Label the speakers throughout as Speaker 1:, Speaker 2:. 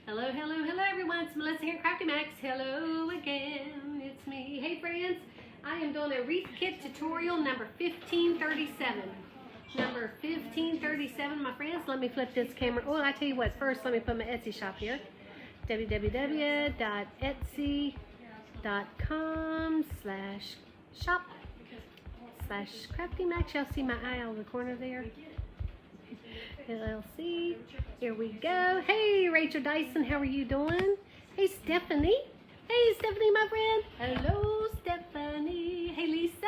Speaker 1: Hello, hello, hello everyone. It's Melissa here, Crafty Max. Hello again. It's me. Hey friends, I am doing a Wreath Kit tutorial number 1537. Number 1537, my friends. Let me flip this camera. Oh, I tell you what, first let me put my Etsy shop here. www.etsy.com/shop/Crafty Max. Y'all see my eye out of the corner there? LLC. Here we go. Hey, Rachel Dyson, how are you doing? Hey, Stephanie. Hey, Stephanie, my friend. Hello, Stephanie. Hey, Lisa.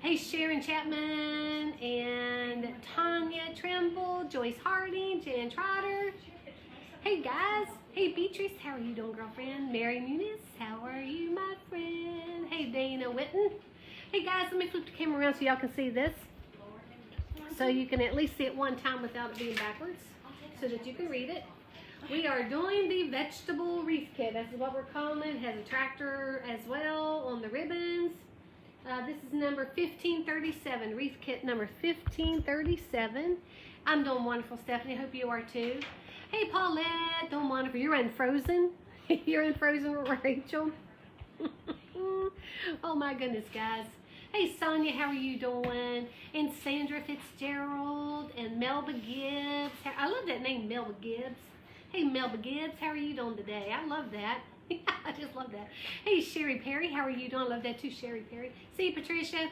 Speaker 1: Hey, Sharon Chapman and Tanya Trimble, Joyce Harding, Jan Trotter. Hey, guys. Hey, Beatrice, how are you doing, girlfriend? Mary Muniz, how are you, my friend? Hey, Dana Witten. Hey, guys, let me flip the camera around so y'all can see this. So you can at least see it one time without it being backwards so that you can read it. We are doing the vegetable wreath kit. That's what we're calling it. It has a tractor as well on the ribbons. This is number 1537, wreath kit number 1537. I'm doing wonderful, Stephanie. Hope you are too. Hey, Paulette, doing wonderful. You're in Frozen. You're in Frozen with Rachel. Oh my goodness, guys. Hey, Sonia, how are you doing? And Sandra Fitzgerald and Melba Gibbs. I love that name, Melba Gibbs. Hey, Melba Gibbs, how are you doing today? I love that. I just love that. Hey, Sherry Perry, how are you doing? I love that too, Sherry Perry. See you, Patricia.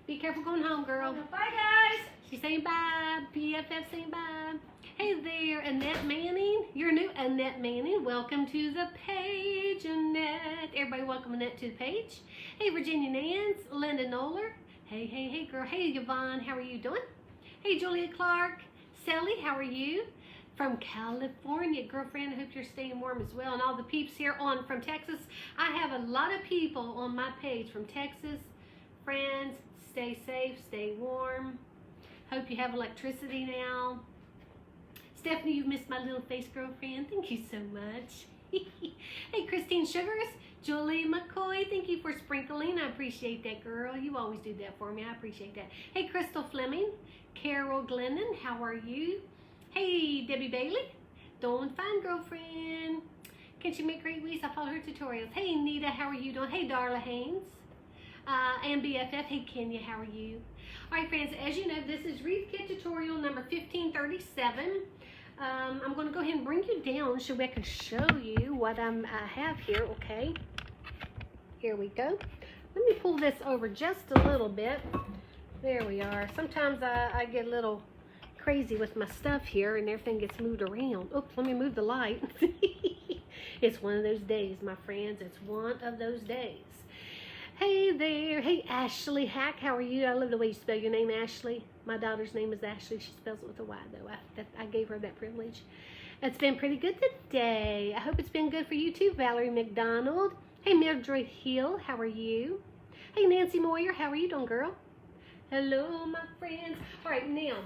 Speaker 1: Be careful going home, girl.
Speaker 2: Bye, guys.
Speaker 1: She's saying bye. BFF saying bye. Hey there, Annette Manning. You're new, Annette Manning. Welcome to the page, Annette. Everybody welcome Annette to the page. Hey, Virginia Nance, Linda Noller. Hey, hey, hey, girl. Hey, Yvonne, how are you doing? Hey, Julia Clark. Sally, how are you? From California, girlfriend. I hope you're staying warm as well. And all the peeps here on from Texas. I have a lot of people on my page from Texas. Friends, stay safe, stay warm. Hope you have electricity now. Stephanie, you missed my little face, girlfriend. Thank you so much. Hey, Christine Sugars. Julie McCoy, thank you for sprinkling. I appreciate that, girl. You always do that for me. I appreciate that. Hey, Crystal Fleming. Carol Glennon, how are you? Hey, Debbie Bailey. Doing fine, girlfriend. Can she make great wreaths? I follow her tutorials. Hey, Nita, how are you doing? Hey, Darla Haynes. And BFF. Hey, Kenya, how are you? All right, friends, as you know, this is Wreath Kit tutorial number 1537. I'm going to go ahead and bring you down so I can show you what I have here, okay? Here we go. Let me pull this over just a little bit. There we are. Sometimes I get a little crazy with my stuff here and everything gets moved around. Oops, let me move the light. It's one of those days, my friends. It's one of those days. Hey there. Hey, Ashley Hack. How are you? I love the way you spell your name, Ashley. My daughter's name is Ashley. She spells it with a Y, though. I gave her that privilege. It's been pretty good today. I hope it's been good for you, too, Valerie McDonald. Hey, Mildred Hill. How are you? Hey, Nancy Moyer. How are you doing, girl? Hello, my friends. All right, now,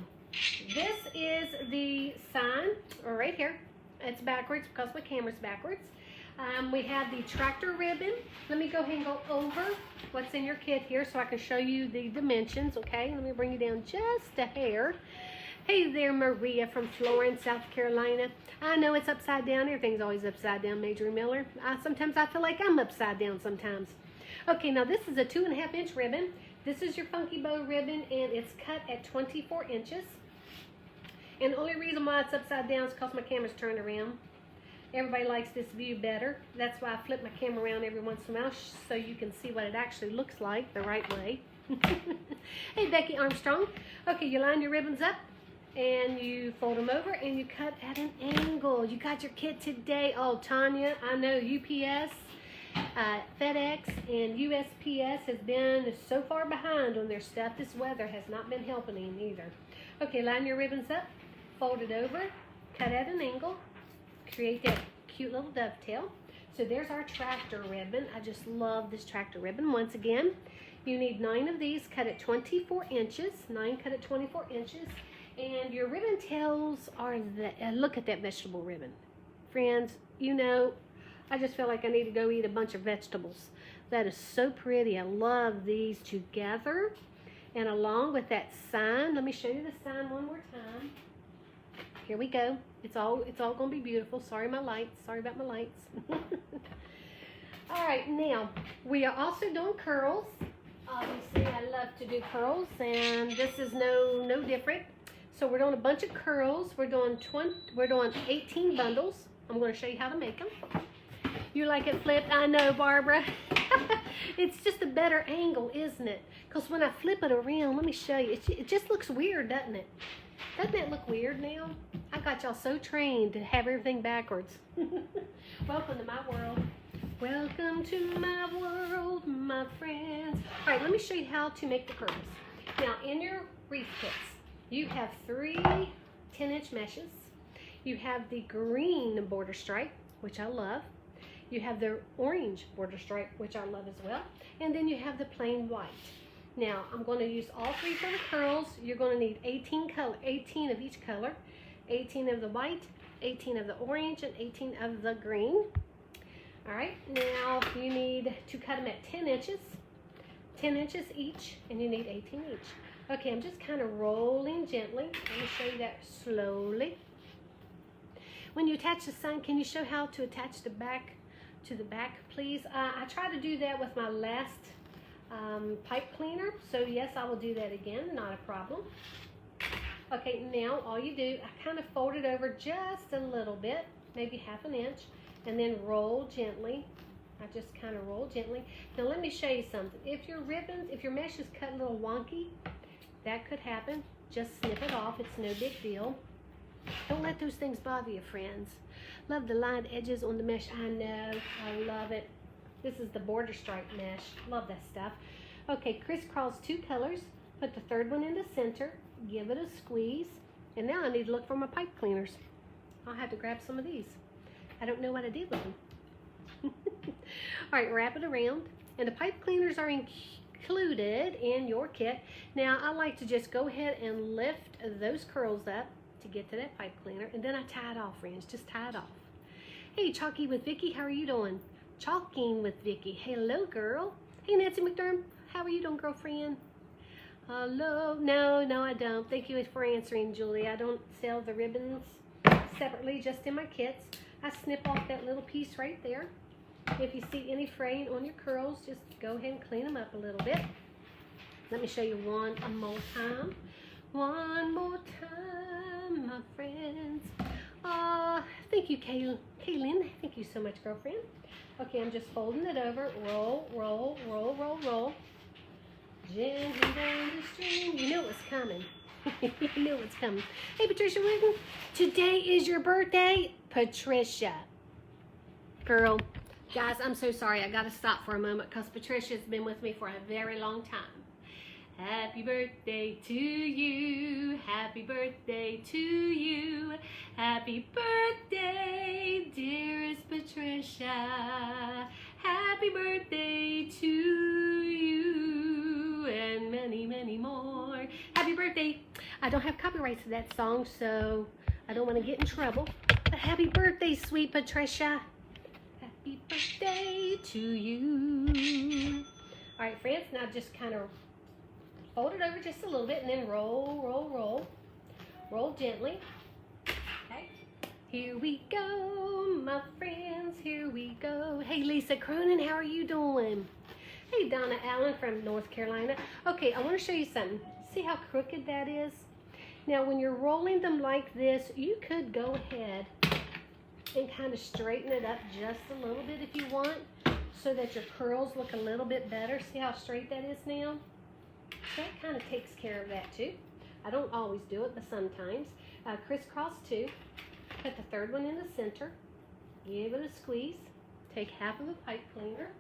Speaker 1: this is the sign right here. It's backwards because my camera's backwards. We have the tractor ribbon. Let me go ahead and go over what's in your kit here so I can show you the dimensions, okay? Let me bring you down just a hair. Hey there, Maria from Florence, South Carolina. I know it's upside down. Everything's always upside down, Major Miller. Sometimes I feel like I'm upside down sometimes. Okay, now this is a 2.5 inch ribbon. This is your funky bow ribbon, and it's cut at 24 inches. And the only reason why it's upside down is because my camera's turned around. Everybody likes this view better. That's why I flip my camera around every once in a while so you can see what it actually looks like the right way. Hey, Becky Armstrong. Okay, you line your ribbons up and you fold them over and you cut at an angle. You got your kit today. Oh, Tanya, I know UPS, FedEx, and USPS has been so far behind on their stuff. This weather has not been helping them either. Okay, line your ribbons up, fold it over, cut at an angle. Create that cute little dovetail. So there's our tractor ribbon. I just love this tractor ribbon. Once again, you need 9 of these cut at 24 inches. 9 cut at 24 inches. And your ribbon tails are look at that vegetable ribbon. Friends, you know, I just feel like I need to go eat a bunch of vegetables. That is so pretty. I love these together. And along with that sign, let me show you the sign one more time. here we go. It's all gonna be beautiful. Sorry about my lights. All right, now we are also doing curls. Obviously, I love to do curls, and this is no different. So we're doing a bunch of curls. We're doing 18 bundles. I'm going to show you how to make them. You like it flipped? I know, Barbara. It's just a better angle, isn't it? Because when I flip it around, let me show you. It just looks weird, doesn't it? Doesn't it look weird now? I got y'all so trained to have everything backwards. Welcome to my world. Welcome to my world, my friends. All right, let me show you how to make the curls. Now, in your wreath kits, you have 3 10-inch meshes. You have the green border stripe, which I love. You have the orange border stripe, which I love as well. And then you have the plain white. Now, I'm going to use all 3 for the curls. You're going to need 18 of each color. 18 of the white, 18 of the orange, and 18 of the green. All right, now you need to cut them at 10 inches. 10 inches each, and you need 18 each. Okay, I'm just kind of rolling gently. Let me show you that slowly. When you attach the sign, can you show how to attach the back to the back, please? I try to do that with my last pipe cleaner, so yes, I will do that again, not a problem. Okay, now all you do, I kind of fold it over just a little bit, maybe half an inch, and then roll gently. I just kind of roll gently. Now let me show you something. If your mesh is cut a little wonky, that could happen. Just snip it off. It's no big deal. Don't let those things bother you, friends. Love the lined edges on the mesh. I know. I love it. This is the border stripe mesh. Love that stuff. Okay, crisscross 2 colors. Put the 3rd one in the center. Give it a squeeze. And now I need to look for my pipe cleaners. I'll have to grab some of these. I don't know what I did with them. All right, wrap it around. And the pipe cleaners are included in your kit. Now, I like to just go ahead and lift those curls up to get to that pipe cleaner, and then I tie it off, friends. Just tie it off. Hey, Chalky with Vicky, how are you doing? Chalking with Vicky. Hello, girl. Hey, Nancy McDermott, how are you doing, girlfriend? Hello. No, I don't. Thank you for answering, Julie. I don't sell the ribbons separately, just in my kits. I snip off that little piece right there. If you see any fraying on your curls, just go ahead and clean them up a little bit. Let me show you one more time. One more time, my friends. Thank you, Kaylin. Thank you so much, girlfriend. Okay, I'm just folding it over. Roll, roll, roll, roll, roll. Gently down the stream. You know what's coming. You know what's coming. Hey, Patricia Witten. Today is your birthday, Patricia. Girl. Guys, I'm so sorry. I got to stop for a moment because Patricia's been with me for a very long time. Happy birthday to you. Happy birthday to you. Happy birthday, dearest Patricia. Happy birthday to you and many, many more. Happy birthday. I don't have copyrights to that song, so I don't want to get in trouble. But happy birthday, sweet Patricia. Happy birthday to you. All right, friends, now just kind of fold it over just a little bit and then roll, roll, roll. Roll gently. Okay. Here we go, my friends. Here we go. Hey, Lisa Cronin, how are you doing? Hey, Donna Allen from North Carolina. Okay, I want to show you something. See how crooked that is? Now, when you're rolling them like this, you could go ahead and kind of straighten it up just a little bit if you want, so that your curls look a little bit better. See how straight that is now? So that kind of takes care of that too. I don't always do it, but sometimes. Crisscross 2. Put the 3rd one in the center. Give it a squeeze. Take half of the pipe cleaner.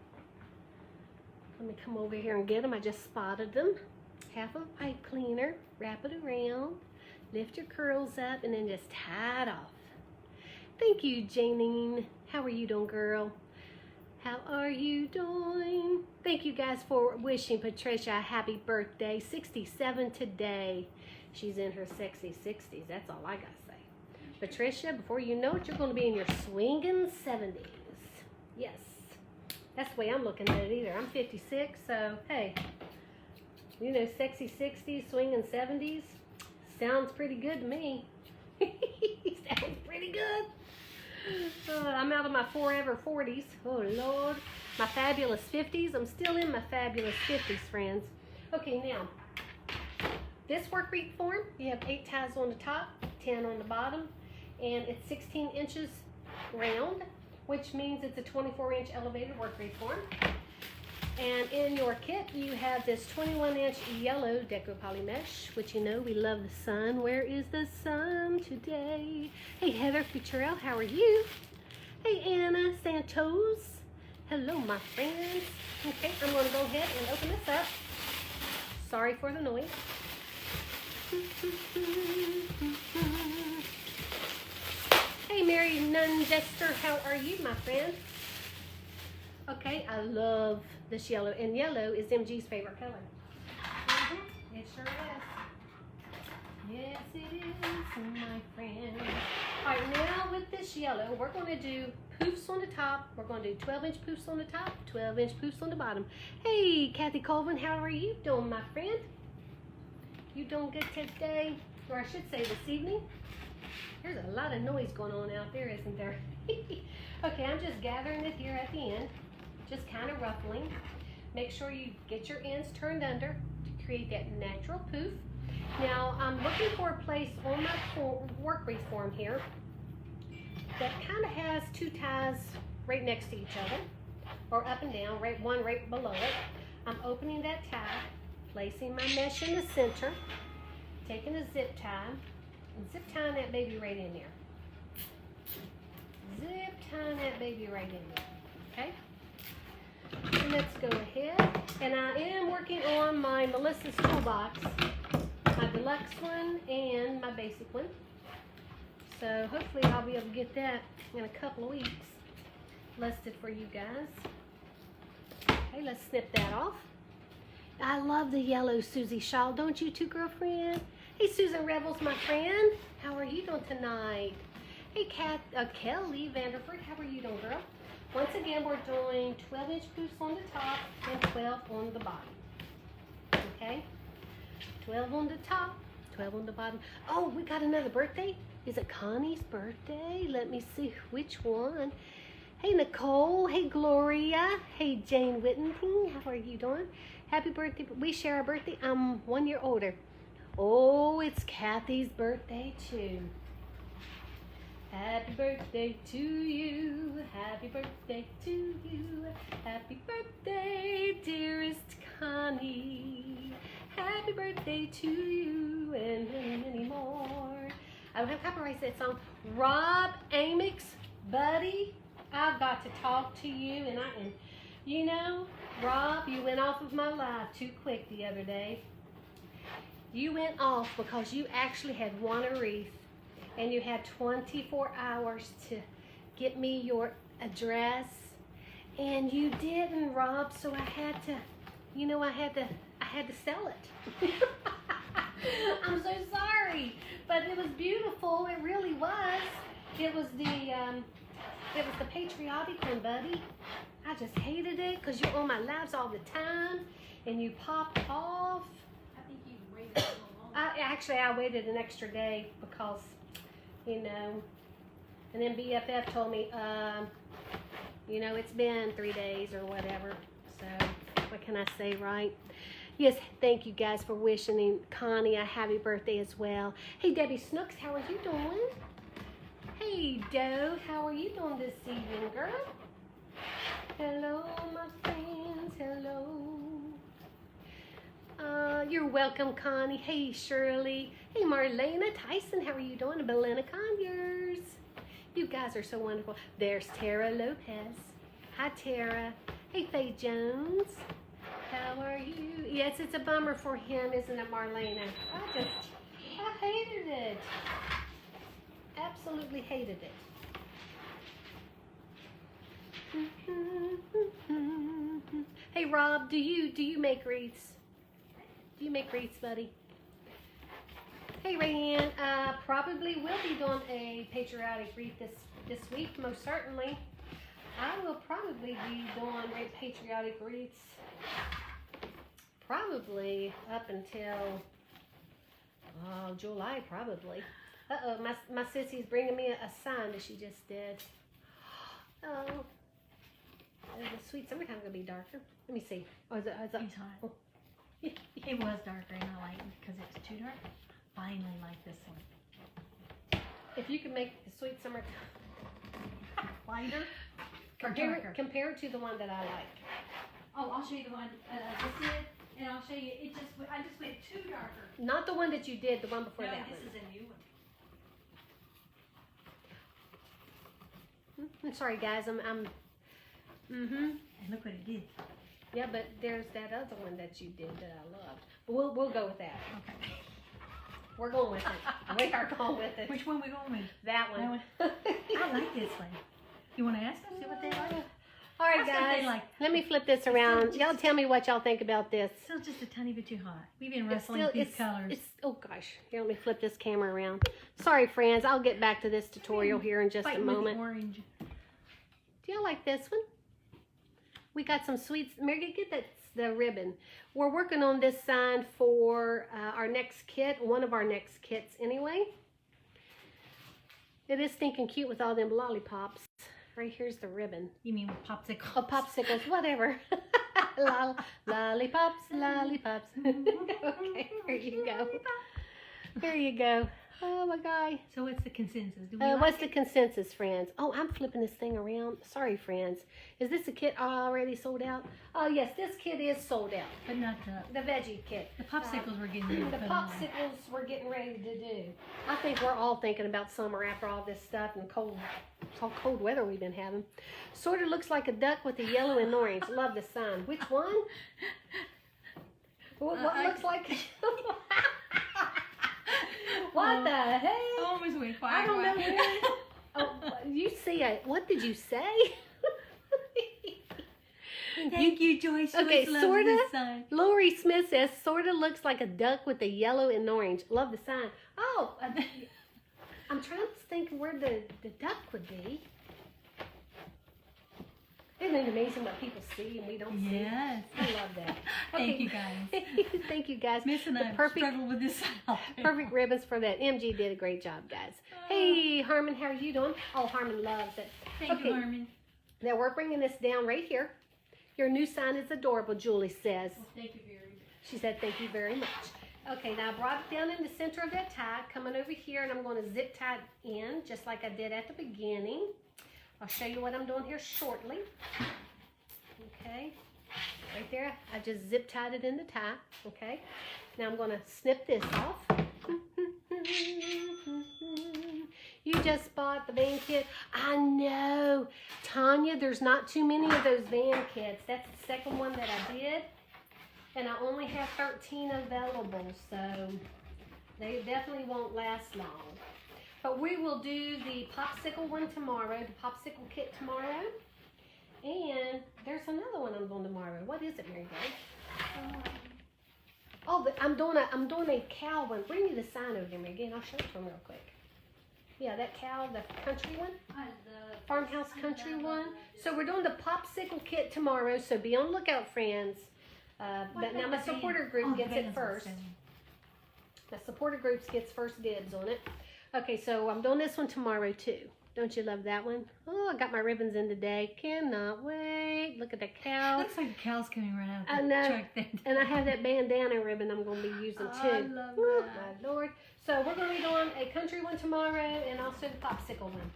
Speaker 1: Let me come over here and get them. I just spotted them. Half of the pipe cleaner. Wrap it around. Lift your curls up and then just tie it off. Thank you, Janine. How are you doing, girl? How are you doing? Thank you guys for wishing Patricia a happy birthday. 67 today. She's in her sexy 60s. That's all I gotta say. Patricia, before you know it, you're gonna be in your swinging 70s. Yes. That's the way I'm looking at it either. I'm 56, so hey, you know, sexy 60s, swinging 70s. Sounds pretty good to me. Sounds pretty good. I'm out of my forever 40s. Oh, Lord. My fabulous 50s. I'm still in my fabulous 50s, friends. Okay, now, this work wreath form, you have 8 ties on the top, 10 on the bottom, and it's 16 inches round, which means it's a 24-inch elevated work wreath form. And in your kit, you have this 21-inch yellow deco poly mesh, which you know we love the sun. Where is the sun today? Hey, Heather Futurell, how are you? Hey, Anna Santos. Hello, my friends. Okay, I'm going to go ahead and open this up. Sorry for the noise. Hey, Mary Nunjester, how are you, my friend? Okay, I love this yellow, and yellow is MG's favorite color. It sure is. Yes, it is, my friend. All right, now with this yellow, we're going to do poofs on the top. We're going to do 12-inch poofs on the top, 12-inch poofs on the bottom. Hey, Kathy Colvin, how are you doing, my friend? You doing good today? Or I should say this evening. There's a lot of noise going on out there, isn't there? Okay, I'm just gathering it here at the end. Just kind of ruffling. Make sure you get your ends turned under to create that natural poof. Now, I'm looking for a place on my work wreath form here that kind of has 2 ties right next to each other, or up and down, one right below it. I'm opening that tie, placing my mesh in the center, taking a zip tie, and zip tying that baby right in there. Zip tying that baby right in there, okay? And let's go ahead, and I am working on my Melissa's Toolbox, my deluxe one and my basic one. So hopefully I'll be able to get that in a couple of weeks listed for you guys. Okay, let's snip that off. I love the yellow Susie shawl, don't you too, girlfriend? Hey, Susan Revels, my friend. How are you doing tonight? Hey, Kelly Vanderford, how are you doing, girl? Once again, we're doing 12-inch poofs on the top and 12 on the bottom. Okay? 12 on the top, 12 on the bottom. Oh, we got another birthday. Is it Connie's birthday? Let me see which one. Hey, Nicole. Hey, Gloria. Hey, Jane Whittington. How are you doing? Happy birthday. We share our birthday. I'm 1 year older. Oh, it's Kathy's birthday, too. Happy birthday to you. Happy birthday to you. Happy birthday, dearest Connie. Happy birthday to you, and many, many more. I don't have copyright that song. Rob Amix, buddy, I've got to talk to you, and you know, Rob, you went off of my life too quick the other day. You went off because you actually had won a wreath, and you had 24 hours to get me your address, and you didn't, Rob, so I had to, you know, I had to sell it. I'm so sorry, but it was beautiful. It really was. It was the patriotic one, buddy. I just hated it because you're on my lives all the time, and you popped off.
Speaker 2: I think you waited so long.
Speaker 1: I waited an extra day because, you know, and then BFF told me, you know, it's been 3 days or whatever. So what can I say, right? Yes, thank you guys for wishing Connie a happy birthday as well. Hey, Debbie Snooks, how are you doing? Hey, Doe, how are you doing this evening, girl? Hello, my friends, hello. You're welcome, Connie. Hey, Shirley. Hey, Marlena Tyson, how are you doing? Belena Conyers. You guys are so wonderful. There's Tara Lopez. Hi, Tara. Hey, Faye Jones. How are you? Yes, it's a bummer for him, isn't it, Marlena? I hated it. Absolutely hated it. Hey, Rob, do you make wreaths? Do you make wreaths, buddy? Hey, Rayanne, probably will be doing a patriotic wreath this week, most certainly. I will probably be doing a patriotic wreaths probably up until July, probably. Uh-oh, my sissy's bringing me a sign that she just did. Oh. The sweet summertime's going to be darker. Let me see. Oh, is it
Speaker 2: It's hot.
Speaker 1: Oh.
Speaker 2: It was darker and I like it because it was too dark. Finally like this one.
Speaker 1: If you can make the sweet summertime
Speaker 2: Lighter or darker?
Speaker 1: compare it to the one that I like.
Speaker 2: Oh, I'll show you the one this is, and I'll show you. I just went too darker.
Speaker 1: Not the one that you did, the one before
Speaker 2: No,
Speaker 1: that
Speaker 2: this
Speaker 1: one.
Speaker 2: is a new one.
Speaker 1: I'm sorry, guys. I'm
Speaker 2: And look what it did.
Speaker 1: Yeah, but there's that other one that you did that I loved. But we'll go with that.
Speaker 2: Okay.
Speaker 1: We're going with it. We are going with it.
Speaker 2: Which one we going with?
Speaker 1: That one.
Speaker 2: I like this one. You want to ask them, see what they like?
Speaker 1: All right,
Speaker 2: Ask them if
Speaker 1: guys.
Speaker 2: they like.
Speaker 1: Let me flip this around.
Speaker 2: just-
Speaker 1: Y'all tell me what y'all think about this.
Speaker 2: Still just a tiny bit too hot. We've been
Speaker 1: It's
Speaker 2: wrestling
Speaker 1: still-
Speaker 2: with these colors.
Speaker 1: Oh gosh. Here, let me flip this camera around. Sorry, friends. I'll get back to this tutorial here in just a
Speaker 2: Fighting with the
Speaker 1: moment.
Speaker 2: orange.
Speaker 1: Do y'all like this one? We got some sweets. Mary, get the ribbon. We're working on this sign for our next kit. One of our next kits, anyway. It is stinking cute with all them lollipops. Right here's the ribbon.
Speaker 2: You mean with popsicles?
Speaker 1: Oh, popsicles, whatever. Lollipops, lollipops. Okay, here you go. Here you go. Oh my God.
Speaker 2: So what's the consensus? Do we like
Speaker 1: What's
Speaker 2: it?
Speaker 1: the consensus, friends? Oh, I'm flipping this thing around. Sorry, friends. Is this a kit already sold out? Oh, yes, this kit is sold out.
Speaker 2: But not
Speaker 1: The veggie kit.
Speaker 2: the popsicles we're getting ready to
Speaker 1: The
Speaker 2: put on.
Speaker 1: popsicles we're getting ready to do. I think we're all thinking about summer after all this stuff and cold weather we've been having. Sort of looks like a duck with a yellow and orange. Love the sign. Which one? What looks like? What the heck?
Speaker 2: I almost went quiet.
Speaker 1: I don't know. Oh, you see it? What did you say?
Speaker 2: Thank you, Joyce.
Speaker 1: Okay,
Speaker 2: Joyce loves
Speaker 1: sorta.
Speaker 2: this sign.
Speaker 1: Lori Smith says, sort of looks like a duck with the yellow and orange. Love the sign. Oh, I'm trying to think where the duck would be. Isn't it amazing what people see and we don't see?
Speaker 2: Yes.
Speaker 1: I love that.
Speaker 2: Thank you, guys.
Speaker 1: Thank you, guys.
Speaker 2: Miss and
Speaker 1: The
Speaker 2: I
Speaker 1: perfect-
Speaker 2: struggle with this sign.
Speaker 1: Perfect ribbons for that. MG did a great job, guys. Hey, Harmon, how are you doing? Oh, Harmon loves it.
Speaker 2: Thank
Speaker 1: Okay.
Speaker 2: you, Harmon.
Speaker 1: Now we're bringing this down right here. Your new sign is adorable, Julie says.
Speaker 2: Well, thank you very much.
Speaker 1: She said, thank you very much. Okay, now I brought it down in the center of that tie, coming over here, and I'm going to zip tie it in, just like I did at the beginning. I'll show you what I'm doing here shortly. Okay, right there, I just zip tied it in the tie, okay? Now I'm going to snip this off. You just bought the van kit. I know. Tanya, there's not too many of those van kits. That's the second one that I did. And I only have 13 available, so they definitely won't last long. But we will do the popsicle one tomorrow, the popsicle kit tomorrow. And there's another one I'm doing tomorrow. What is it, Mary Gay? Oh, I'm doing a cow one. Bring me the sign over there, Mary Gay, and I'll show it to them real quick. Yeah, that cow, the country one.
Speaker 2: The
Speaker 1: Farmhouse country one. So we're doing the popsicle kit tomorrow, so be on the lookout, friends. But now my supporter group gets it first. My supporter groups gets first dibs on it. Okay, so I'm doing this one tomorrow too. Don't you love that one? Oh, I got my ribbons in today. Cannot wait. Look at the cow.
Speaker 2: Looks like a cow's coming right out
Speaker 1: I
Speaker 2: of the
Speaker 1: know.
Speaker 2: truck then.
Speaker 1: And I have that bandana ribbon I'm going to be using too.
Speaker 2: I love
Speaker 1: Oh,
Speaker 2: that.
Speaker 1: my Lord. So we're going to be doing a country one tomorrow and also the popsicle one.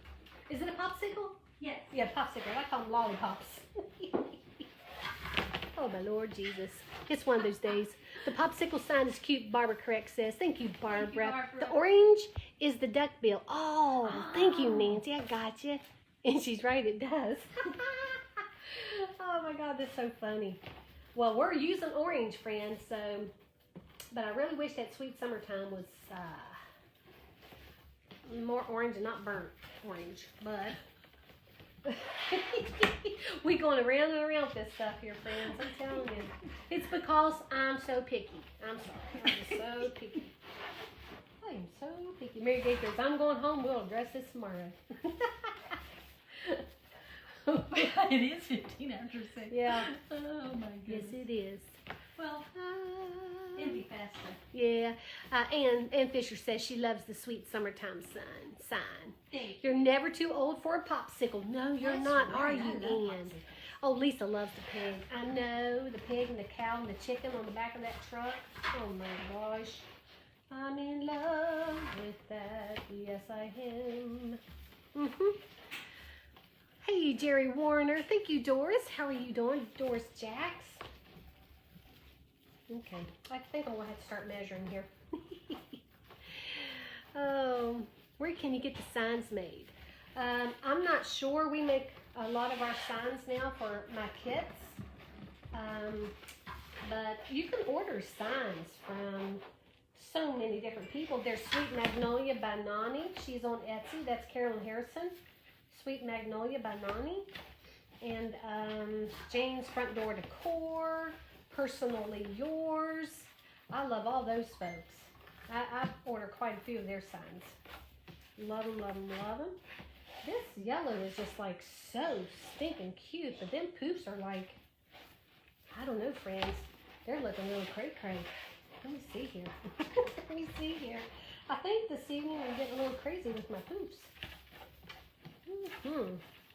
Speaker 1: Is it a popsicle?
Speaker 2: Yes.
Speaker 1: Yeah, popsicle. I call them lollipops. Oh, my Lord Jesus. It's one of those days. The popsicle sign is cute, Barbara Correct says. Thank you, Barbara.
Speaker 2: Barbara.
Speaker 1: The orange is the duck bill. Oh, thank you, Nancy. I got you. And she's right, it does. Oh, my God, that's so funny. Well, we're using orange, friends, so... But I really wish that sweet summertime was more orange and not burnt orange. But we going around and around with this stuff here, friends. I'm telling you. It's because I'm so picky. I'm sorry. I'm just so picky. I am so picky. Mary Gay says, I'm going home. We'll address this tomorrow.
Speaker 2: It is 15 after 6.
Speaker 1: Yeah.
Speaker 2: Oh my
Speaker 1: Yes,
Speaker 2: goodness.
Speaker 1: it is.
Speaker 2: Well, It'd be faster.
Speaker 1: Yeah. Ann Fisher says she loves the sweet summertime sign.
Speaker 2: Thank you.
Speaker 1: You're never too old for a popsicle. No, you're
Speaker 2: That's
Speaker 1: not, are
Speaker 2: right,
Speaker 1: you,
Speaker 2: I love
Speaker 1: Ann?
Speaker 2: popsicles.
Speaker 1: Oh, Lisa loves the pig. I know, the pig and the cow and the chicken on the back of that truck. Oh my gosh. I'm in love with that. Yes, I am. Hey, Jerry Warner. Thank you, Doris. How are you doing? Doris Jacks. Okay. I think I'm going to have to start measuring here. Where can you get the signs made? I'm not sure. We make a lot of our signs now for my kits. But you can order signs from so many different people. There's Sweet Magnolia by Nani. She's on Etsy. That's Carolyn Harrison. Sweet Magnolia by Nani. And Jane's Front Door Decor. Personally Yours. I love all those folks. I order quite a few of their signs. Love them, love them, love them. This yellow is just like so stinking cute, but them poofs are like, I don't know, friends. They're looking really cray-cray. Let me see here. Let me see here. I think this evening I'm getting a little crazy with my poofs.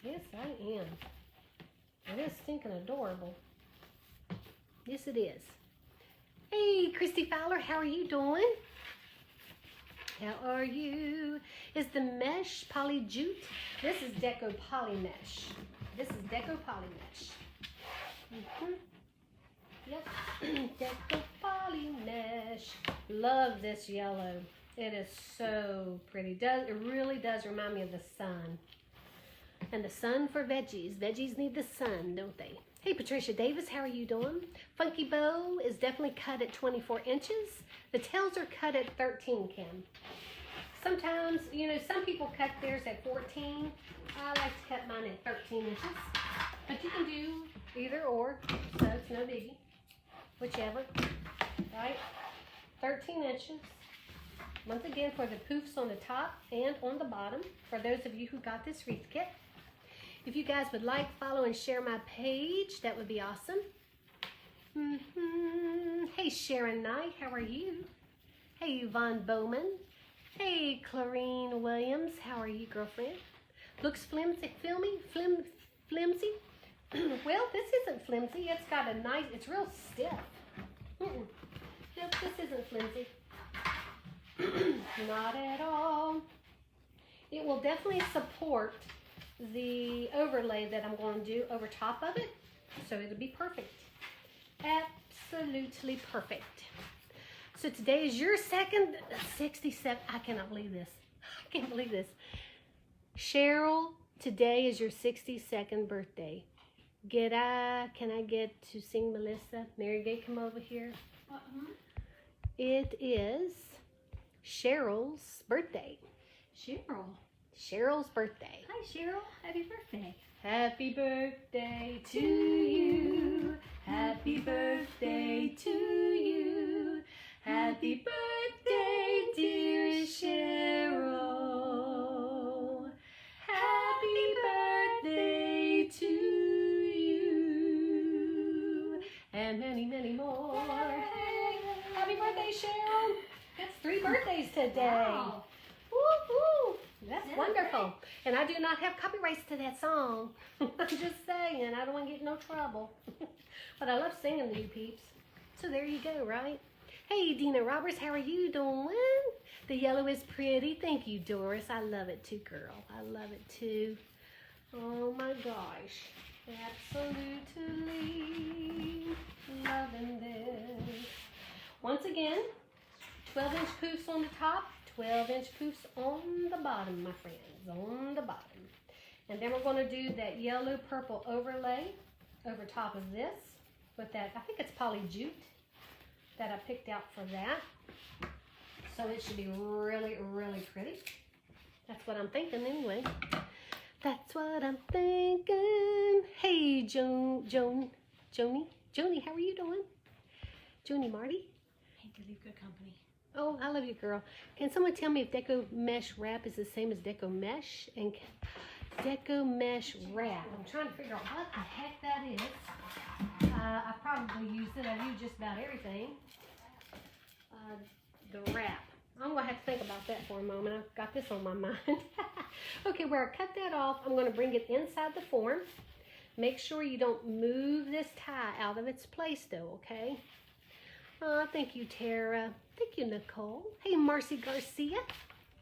Speaker 1: Yes, I am. It is stinking adorable. Yes, it is. Hey, Christy Fowler, how are you doing? How are you? Is the mesh poly jute? This is Deco Poly Mesh. This is Deco Poly Mesh. Yep, Deco Poly Mesh. Love this yellow. It is so pretty. It really does remind me of the sun. And the sun for veggies. Veggies need the sun, don't they? Hey, Patricia Davis, how are you doing? Funky Bow is definitely cut at 24 inches. The tails are cut at 13, Kim. Sometimes, you know, some people cut theirs at 14. I like to cut mine at 13 inches. But you can do either or, so it's no biggie. Whichever, right? 13 inches. Once again, for the poofs on the top and on the bottom, for those of you who got this wreath kit. If you guys would like, follow, and share my page, that would be awesome. Hey, Sharon Knight, how are you? Hey, Yvonne Bowman. Hey, Clarine Williams, how are you, girlfriend? Looks flimsy, flimsy? Well, this isn't flimsy. It's got a nice, it's real stiff. Nope, this isn't flimsy. Not at all. It will definitely support the overlay that I'm going to do over top of it, so it'll be perfect. Absolutely perfect. So today is your second 67. I cannot believe this. I can't believe this. Cheryl, today is your 62nd birthday. Can I get to sing Melissa? Mary Gay, come over here. It is Cheryl's birthday. Cheryl's birthday.
Speaker 2: Hi, Cheryl. Happy birthday.
Speaker 1: Happy birthday to you. Happy birthday to you. Happy birthday, dear Cheryl. Happy birthday to you. And many, many more. Happy birthday, Cheryl. That's 3 birthdays today.
Speaker 2: Wow.
Speaker 1: Woo-hoo. That's wonderful. And I do not have copyrights to that song. I'm just saying. I don't want to get in no trouble. But I love singing to you peeps. So there you go, right? Hey, Dina Roberts, how are you doing? The yellow is pretty. Thank you, Doris. I love it too, girl. I love it too. Oh my gosh. Absolutely loving this. Once again, 12-inch poofs on the top, 12-inch poofs on the bottom, my friends, on the bottom. And then we're going to do that yellow purple overlay over top of this with that, I think it's poly jute that I picked out for that. So it should be really, really pretty. That's what I'm thinking anyway. That's what I'm thinking. Hey, Joni, how are you doing? Joni Marty?
Speaker 2: I hate to leave good company.
Speaker 1: Oh, I love you, girl. Can someone tell me if Deco Mesh Wrap is the same as Deco Mesh? And Deco Mesh Wrap. I'm trying to figure out what the heck that is. I probably used it. I've used just about everything. the wrap. I'm going to have to think about that for a moment. I've got this on my mind. Okay, where I cut that off, I'm going to bring it inside the form. Make sure you don't move this tie out of its place though, okay? Oh, thank you, Tara. Thank you, Nicole. Hey, Marcy Garcia.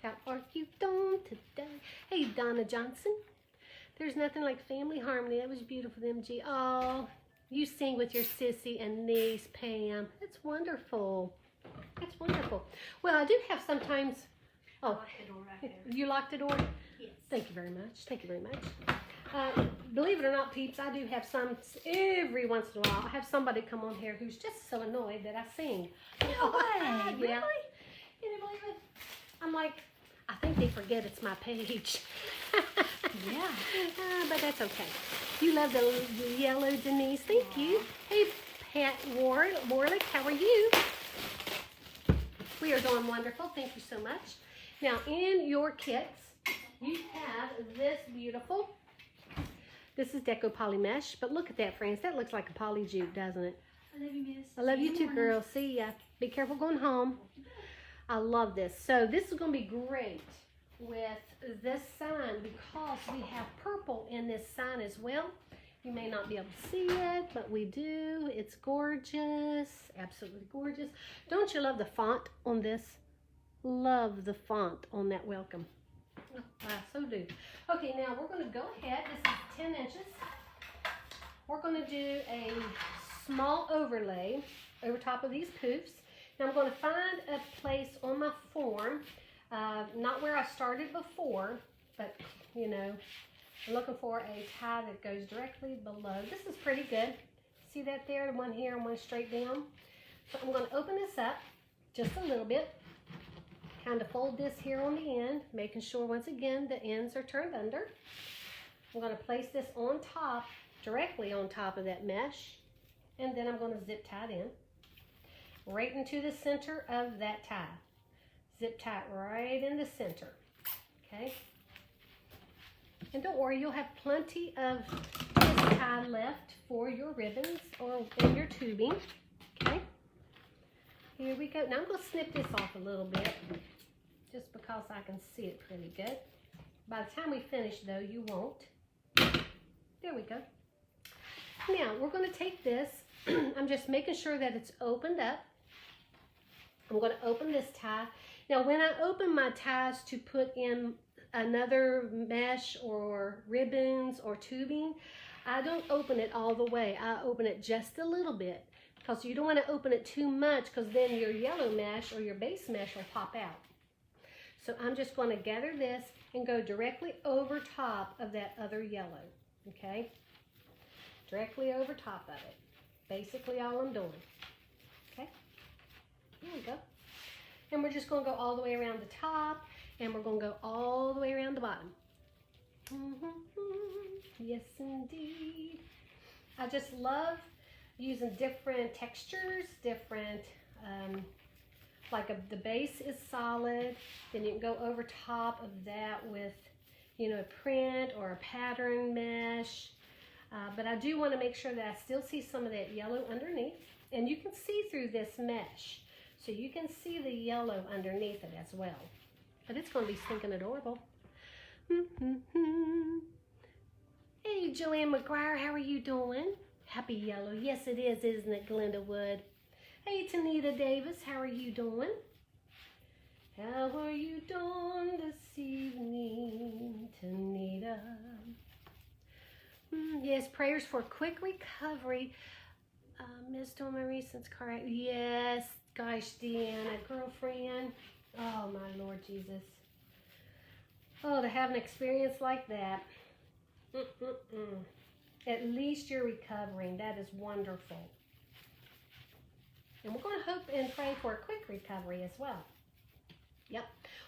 Speaker 1: How are you doing today? Hey, Donna Johnson. There's nothing like family harmony. That was beautiful, MG. Oh, you sing with your sissy and niece, Pam. That's wonderful. That's wonderful. Well, I do have sometimes... Oh,
Speaker 2: Lock the door right there.
Speaker 1: you locked the door?
Speaker 2: Yes.
Speaker 1: Thank you very much. Thank you very much. Believe it or not, peeps, I do have some, every once in a while, I have somebody come on here who's just so annoyed that I sing.
Speaker 2: No way. Really?
Speaker 1: Yeah. Can you believe it? I'm like, I think they forget it's my page.
Speaker 2: Yeah.
Speaker 1: But that's okay. You love the yellow, Denise. Thank you. Hey, Pat Warlick, how are you? We are doing wonderful. Thank you so much. Now, in your kits, you have this beautiful, this is Deco Poly Mesh, but look at that, friends. That looks like a poly jute, doesn't it?
Speaker 2: I love you, miss.
Speaker 1: I love you too, girl. See ya. Be careful going home. I love this. So this is going to be great with this sign because we have purple in this sign as well. You may not be able to see it, but we do. It's gorgeous. Absolutely gorgeous. Don't you love the font on this? Love the font on that welcome. Oh, I so do. Okay, now we're going to go ahead. This is 10 inches. We're going to do a small overlay over top of these poofs. Now I'm going to find a place on my form, not where I started before, but you know, I'm looking for a tie that goes directly below. This is pretty good. See that there? One here and one straight down. So I'm going to open this up just a little bit. Kind of fold this here on the end, making sure once again the ends are turned under. I'm going to place this on top, directly on top of that mesh, and then I'm going to zip tie it in right into the center of that tie. Zip tie it right in the center. Okay. And don't worry, you'll have plenty of this tie left for your ribbons or in your tubing. Okay. Here we go. Now I'm going to snip this off a little bit just because I can see it pretty good. By the time we finish though, you won't. There we go. Now we're going to take this. I'm just making sure that it's opened up. I'm going to open this tie. Now when I open my ties to put in another mesh or ribbons or tubing, I don't open it all the way. I open it just a little bit because you don't want to open it too much because then your yellow mesh or your base mesh will pop out. So I'm just going to gather this and go directly over top of that other yellow, okay? Directly over top of it. Basically all I'm doing, okay? There we go. And we're just going to go all the way around the top and we're going to go all the way around the bottom. Yes, indeed. I just love using different textures, different, the base is solid, then you can go over top of that with, you know, a print or a pattern mesh. But I do want to make sure that I still see some of that yellow underneath. And you can see through this mesh. So you can see the yellow underneath it as well. But it's going to be stinking adorable. Hey, Joanne McGuire, how are you doing? Happy yellow. Yes, it is, isn't it, Glenda Wood? Hey, Tanita Davis, how are you doing? How are you doing this evening, Tanita? Yes, prayers for quick recovery. Missed on my recent car. Yes, gosh, Deanna, girlfriend. Oh, my Lord Jesus. Oh, to have an experience like that. At least you're recovering. That is wonderful. And we're going to hope and pray for a quick recovery as well. Yep.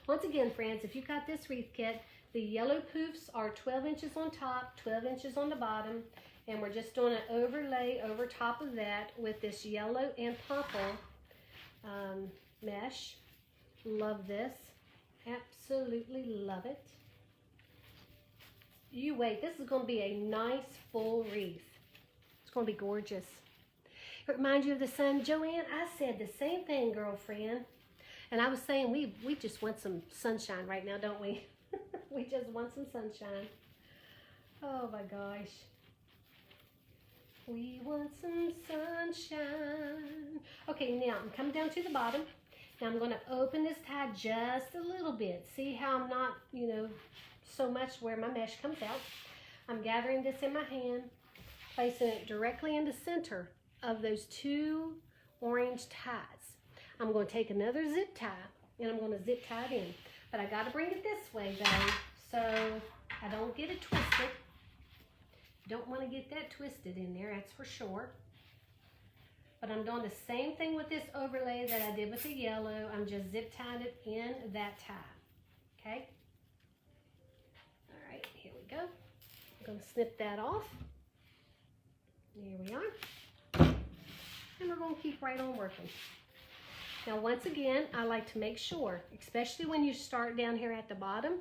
Speaker 1: Once again, friends, if you got this wreath kit, the yellow poofs are 12 inches on top, 12 inches on the bottom, and we're just doing an overlay over top of that with this yellow and purple mesh. Love this. Absolutely love it. You wait, this is going to be a nice full wreath. It's going to be gorgeous. It reminds you of the sun. Joanne, I said the same thing, girlfriend. And I was saying we just want some sunshine right now, don't we? We just want some sunshine. Oh my gosh. We want some sunshine. Okay, now I'm coming down to the bottom. Now I'm going to open this tie just a little bit. See how I'm not, you know, so much where my mesh comes out. I'm gathering this in my hand, placing it directly in the center of those two orange ties. I'm going to take another zip tie and I'm going to zip tie it in. But I got to bring it this way though, so I don't get it twisted. Don't want to get that twisted in there, that's for sure. But I'm doing the same thing with this overlay that I did with the yellow. I'm just zip tying it in that tie, okay? All right, here we go. I'm going to snip that off. There we are. And we're going to keep right on working. Now, once again, I like to make sure, especially when you start down here at the bottom,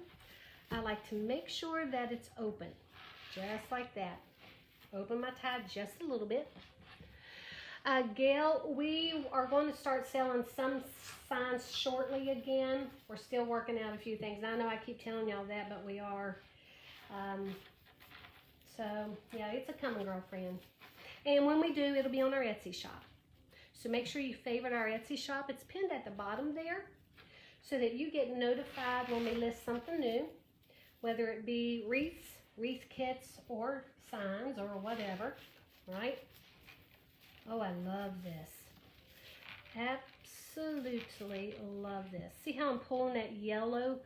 Speaker 1: I like to make sure that it's open, just like that. Open my tie just a little bit. Gail, we are going to start selling some signs shortly again. We're still working out a few things. I know I keep telling y'all that, but we are. So, yeah, it's a coming, girlfriend. And when we do, it'll be on our Etsy shop. So make sure you favorite our Etsy shop. It's pinned at the bottom there so that you get notified when we list something new, whether it be wreaths, wreath kits, or signs, or whatever, right? Oh, I love this. Absolutely love this. See how I'm pulling that yellow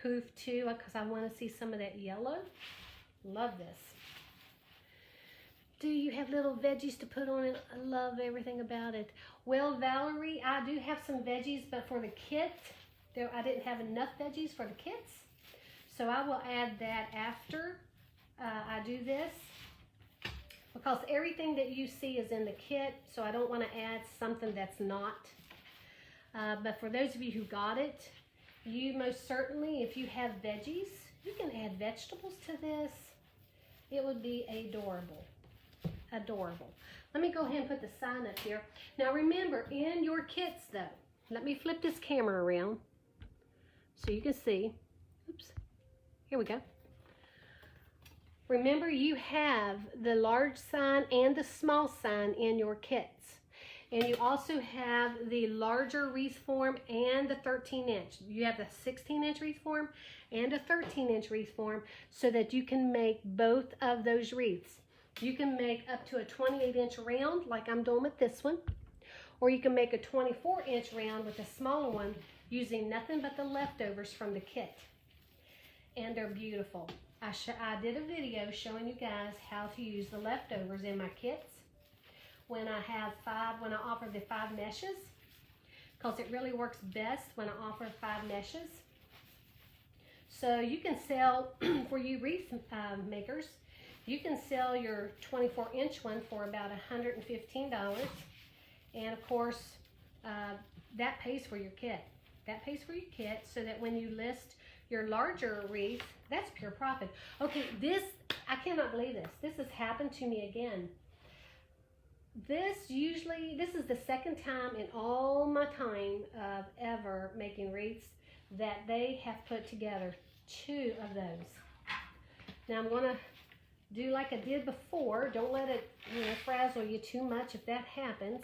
Speaker 1: poof too, because I want to see some of that yellow. Love this. Do you have little veggies to put on it? I love everything about it. Well, Valerie, I do have some veggies, but for the kit, I didn't have enough veggies for the kits. So I will add that after I do this, because everything that you see is in the kit, so I don't want to add something that's not. But for those of you who got it, you most certainly, if you have veggies, you can add vegetables to this. It would be adorable. Adorable. Let me go ahead and put the sign up here. Now remember, in your kits though, let me flip this camera around so you can see. Oops. Here we go. Remember, you have the large sign and the small sign in your kits. And you also have the larger wreath form and the 13-inch. You have the 16-inch wreath form and a 13-inch wreath form so that you can make both of those wreaths. You can make up to a 28-inch round like I'm doing with this one, or you can make a 24-inch round with a smaller one using nothing but the leftovers from the kit. And they're beautiful. I did a video showing you guys how to use the leftovers in my kits when I offer the 5 meshes, because it really works best when I offer 5 meshes. So you can sell, for you wreath makers, you can sell your 24-inch one for about $115. And of course, that pays for your kit. That pays for your kit, so that when you list your larger wreath, that's pure profit. Okay, I cannot believe this. This has happened to me again. This is the second time in all my time of ever making wreaths that they have put together 2 of those. Now I'm going to do like I did before. Don't let it, frazzle you too much if that happens.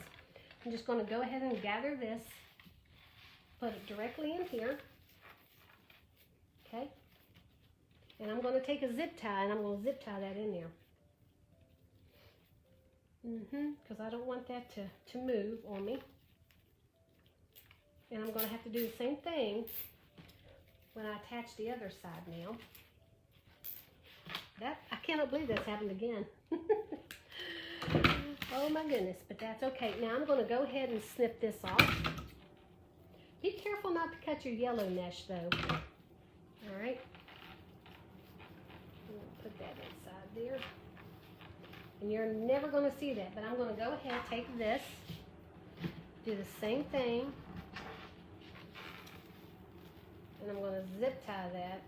Speaker 1: I'm just going to go ahead and gather this, put it directly in here. Okay, and I'm going to take a zip tie and I'm going to zip tie that in there. Because I don't want that to move on me. And I'm going to have to do the same thing when I attach the other side now. I cannot believe that's happened again. Oh my goodness, but that's okay. Now I'm going to go ahead and snip this off. Be careful not to cut your yellow mesh though. All right, I'm going to put that inside there. And you're never going to see that, but I'm going to go ahead, take this, do the same thing, and I'm going to zip tie that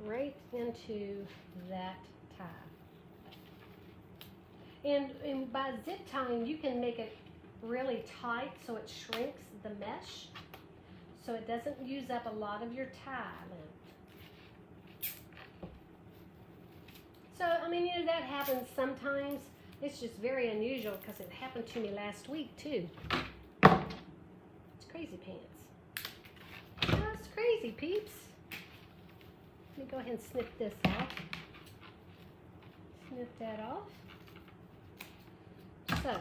Speaker 1: right into that tie. And by zip tying, you can make it really tight so it shrinks the mesh, so it doesn't use up a lot of your tie length. So, I mean, you know, that happens sometimes. It's just very unusual because it happened to me last week too. It's crazy pants. That's crazy, peeps. Let me go ahead and snip this off. Snip that off. So,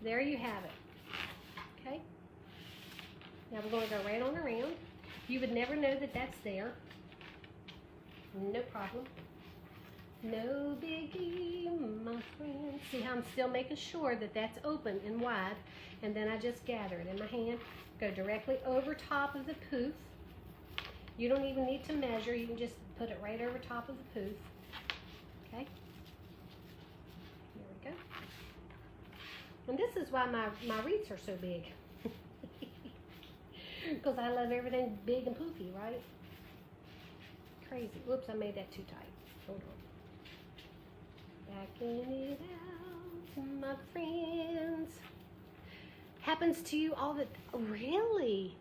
Speaker 1: there you have it. Okay? Now we're going to go right on around. You would never know that that's there. No problem. No biggie, my friend. See how I'm still making sure that that's open and wide, and then I just gather it in my hand, go directly over top of the poof. You don't even need to measure. You can just put it right over top of the poof. Okay? Here we go. And this is why my wreaths are so big. Because I love everything big and poofy, right? Crazy. Whoops, I made that too tight. Hold on. Backing it out, my friends. Happens to you all the... Really?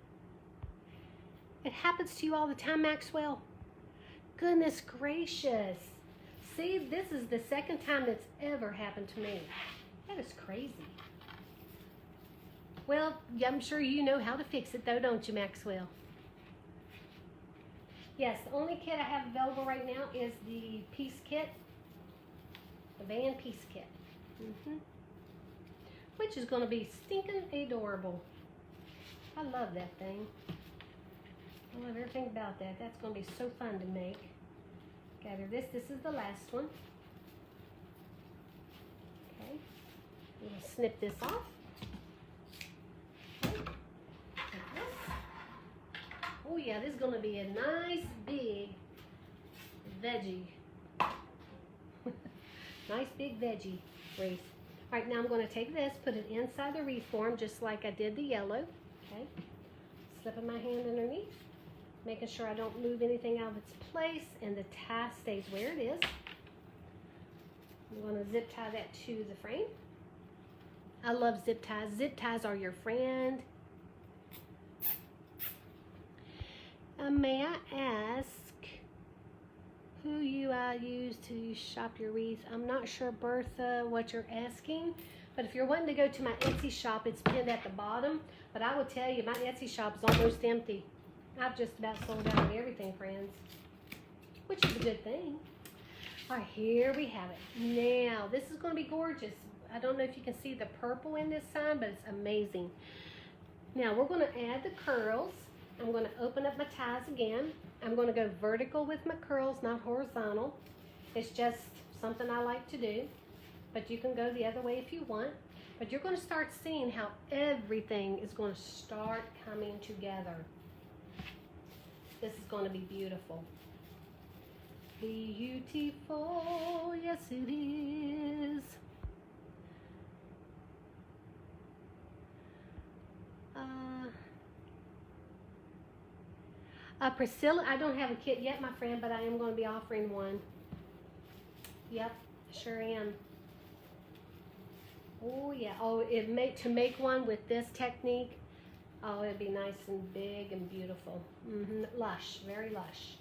Speaker 1: It happens to you all the time, Maxwell? Goodness gracious. See, this is the second time that's ever happened to me. That is crazy. Well, I'm sure you know how to fix it though, don't you, Maxwell? Yes, the only kit I have available right now is the piece kit. The band piece kit. Which is going to be stinking adorable. I love that thing. I love everything about that. That's going to be so fun to make. Gather this. This is the last one. Okay. I'm going to snip this off. Okay. Like this. Oh yeah, this is going to be a nice big veggie. Nice big veggie wreath. All right, now I'm going to take this, put it inside the wreath form just like I did the yellow. Okay. Slipping my hand underneath. Making sure I don't move anything out of its place and the tie stays where it is. I'm going to zip tie that to the frame. I love zip ties. Zip ties are your friend. May I ask who you use to shop your wreath? I'm not sure, Bertha, what you're asking. But if you're wanting to go to my Etsy shop, it's pinned at the bottom. But I will tell you, my Etsy shop is almost empty. I've just about sold out of everything, friends, which is a good thing. All right, here we have it. Now, this is going to be gorgeous. I don't know if you can see the purple in this sign, but it's amazing. Now, we're going to add the curls. I'm going to open up my ties again. I'm going to go vertical with my curls, not horizontal. It's just something I like to do, but you can go the other way if you want. But you're going to start seeing how everything is going to start coming together. This is going to be beautiful. Beautiful, yes it is. Priscilla, I don't have a kit yet, my friend, but I am going to be offering one. Yep, sure am. Oh yeah. Oh, to make one with this technique. Oh, it'd be nice and big and beautiful. Lush, very lush.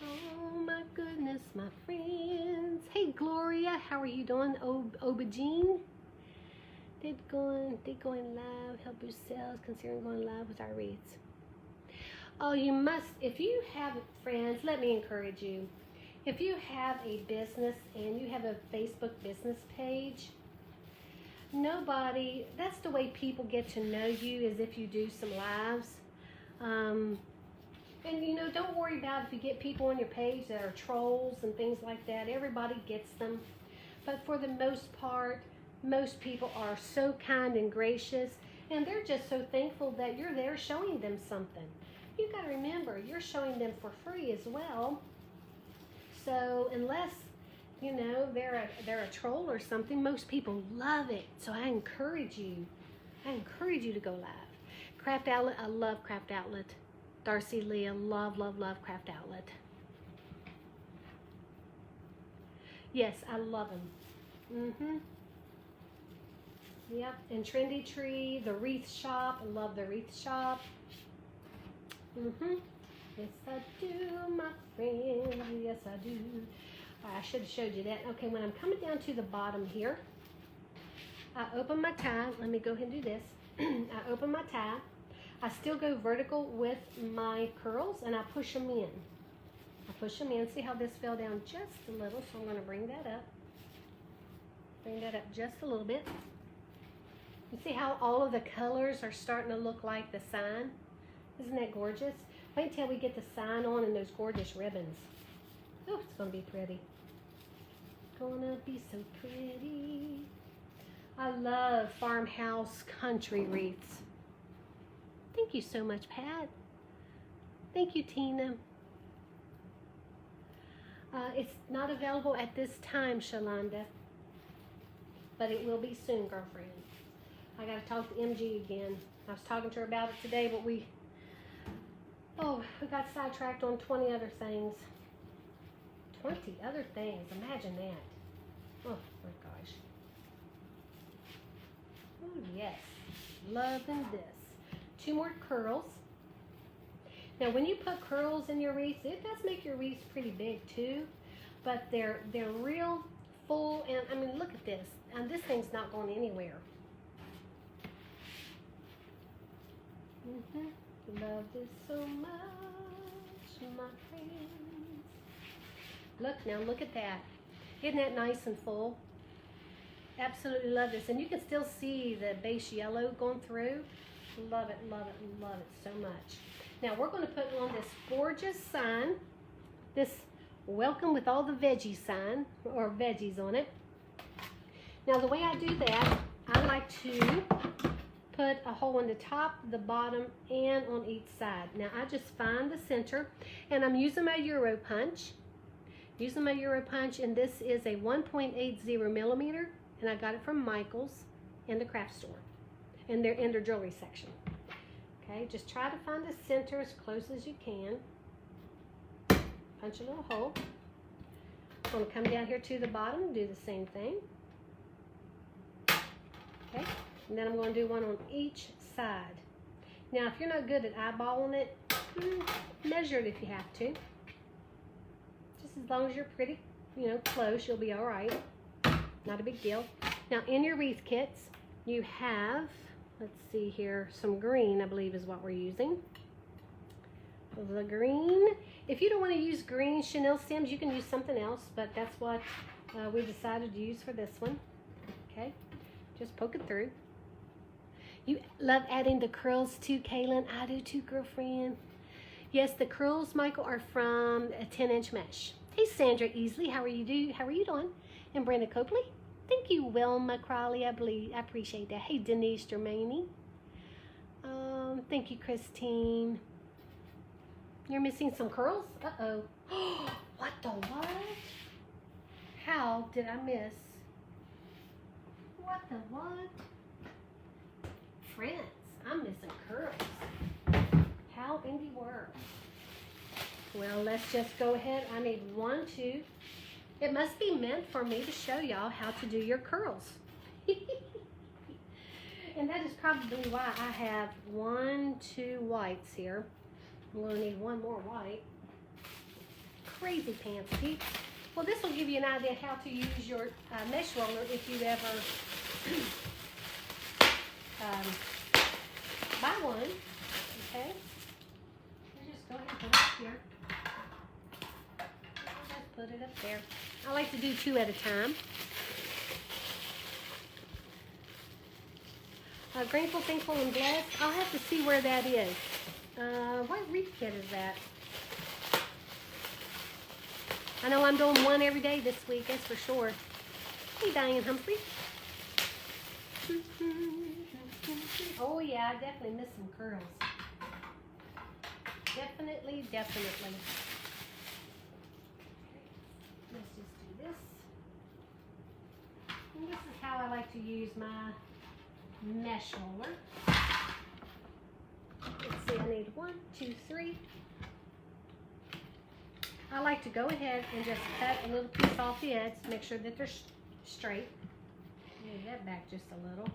Speaker 1: Oh my goodness, my friends. Hey Gloria, how are you doing? Aubergine? Did going live help your sales considering going live with our wreaths? Oh, you must. If you have friends, let me encourage you. If you have a business and you have a Facebook business page, that's the way people get to know you, is if you do some lives. And you know, don't worry about if you get people on your page that are trolls and things like that. Everybody gets them. But for the most part, most people are so kind and gracious, and they're just so thankful that you're there showing them something. You got to remember, you're showing them for free as well. So unless, you know, they're a troll or something, most people love it. So I encourage you to go live. Craft Outlet, I love Craft Outlet. Darcy Leah, love Craft Outlet. Yes, I love them. Mm-hmm. Yep, and Trendy Tree, the Wreath Shop. I love the Wreath Shop. Mm-hmm. Yes, I do, my friend. Yes, I do. I should have showed you that. Okay, when I'm coming down to the bottom here, I open my tie. Let me go ahead and do this. I open my tie. I still go vertical with my curls, and I push them in. I push them in. See how this fell down just a little, so I'm going to bring that up. Bring that up just a little bit. You see how all of the colors are starting to look like the sign? Isn't that gorgeous? Wait until we get the sign on and those gorgeous ribbons. Oh, it's going to be pretty. Gonna be so pretty. I love farmhouse country wreaths. Thank you so much, Pat. Thank you, Tina. It's not available at this time, Shalonda, but it will be soon, girlfriend. I got to talk to MG again. I was talking to her about it today, but we got sidetracked on 20 other things. 20 other things. Imagine that. Oh, my gosh. Oh, yes. Loving this. 2 more curls. Now, when you put curls in your wreaths, it does make your wreaths pretty big, too. But they're real full. And, I mean, look at this. And this thing's not going anywhere. Love this so much, my friends. Look now, look at that. Isn't that nice and full? Absolutely love this. And you can still see the base yellow going through. Love it, love it, love it so much. Now we're going to put on this gorgeous sign. This welcome with all the veggie sign, or veggies on it. Now the way I do that, I like to put a hole in the top, the bottom, and on each side. Now I just find the center, and I'm using my Euro punch. And this is a 1.80 millimeter, and I got it from Michael's in the craft store, in their jewelry section. Okay, just try to find the center as close as you can. Punch a little hole. I'm going to come down here to the bottom and do the same thing. Okay. And then I'm going to do one on each side. Now, if you're not good at eyeballing it, measure it if you have to. Just as long as you're pretty, close, you'll be all right. Not a big deal. Now, in your wreath kits, you have, let's see here, some green, I believe is what we're using. The green. If you don't want to use green chenille stems, you can use something else, but that's what we decided to use for this one. Okay. Just poke it through. You love adding the curls too, Kaylin. I do too, girlfriend. Yes, the curls, Michael, are from a 10-inch mesh. Hey, Sandra Easley, how are you doing? And Brenda Copley. Thank you, Wilma Crawley. I appreciate that. Hey, Denise Germaini. Thank you, Christine. You're missing some curls? Uh-oh. What the what? How did I miss? What the what? Friends, I'm missing curls. How in the world? Well, let's just go ahead. I need 1, 2. It must be meant for me to show y'all how to do your curls. And that is probably why I have 1, 2 whites here. I'm going to need 1 more white. Crazy pants, peeps. Well, this will give you an idea how to use your mesh roller if you ever buy one. Okay? Just go ahead and put it up here. Just put it up there. I like to do 2 at a time. Grateful, Thankful, and Blessed. I'll have to see where that is. What Wreath Kit is that? I know I'm doing 1 every day this week, that's for sure. Hey, Diane Humphrey. Oh, yeah, I definitely miss some curls. Definitely, definitely. Let's just do this. And this is how I like to use my mesh roller. Let's see, I need 1, 2, 3. I like to go ahead and just cut a little piece off the edge, make sure that they're straight. Move that back just a little.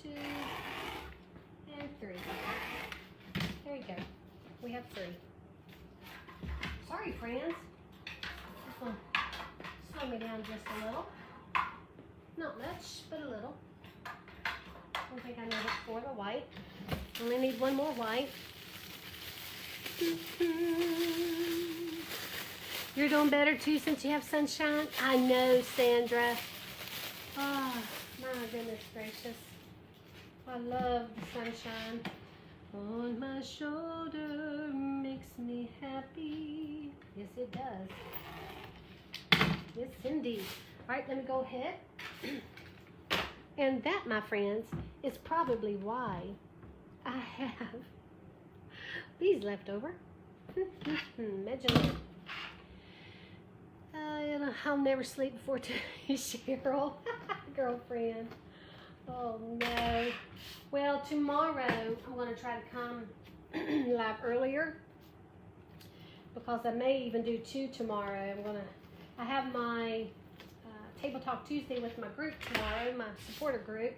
Speaker 1: 2 and 3. There you go. We have 3. Sorry, friends. This one slow me down just a little. Not much, but a little. I think I need it for the white. Only need one more white. You're doing better too since you have sunshine? I know, Sandra. Oh, my goodness gracious. I love the sunshine. On my shoulder makes me happy. Yes, it does. Yes, indeed. All right, let me go ahead. And that, my friends, is probably why I have these left over. Imagine that. I'll never sleep before today, Cheryl. Girlfriend. Oh, no. Well, tomorrow I'm going to try to come live earlier because I may even do 2 tomorrow. I have my Table Talk Tuesday with my group tomorrow, my supporter group.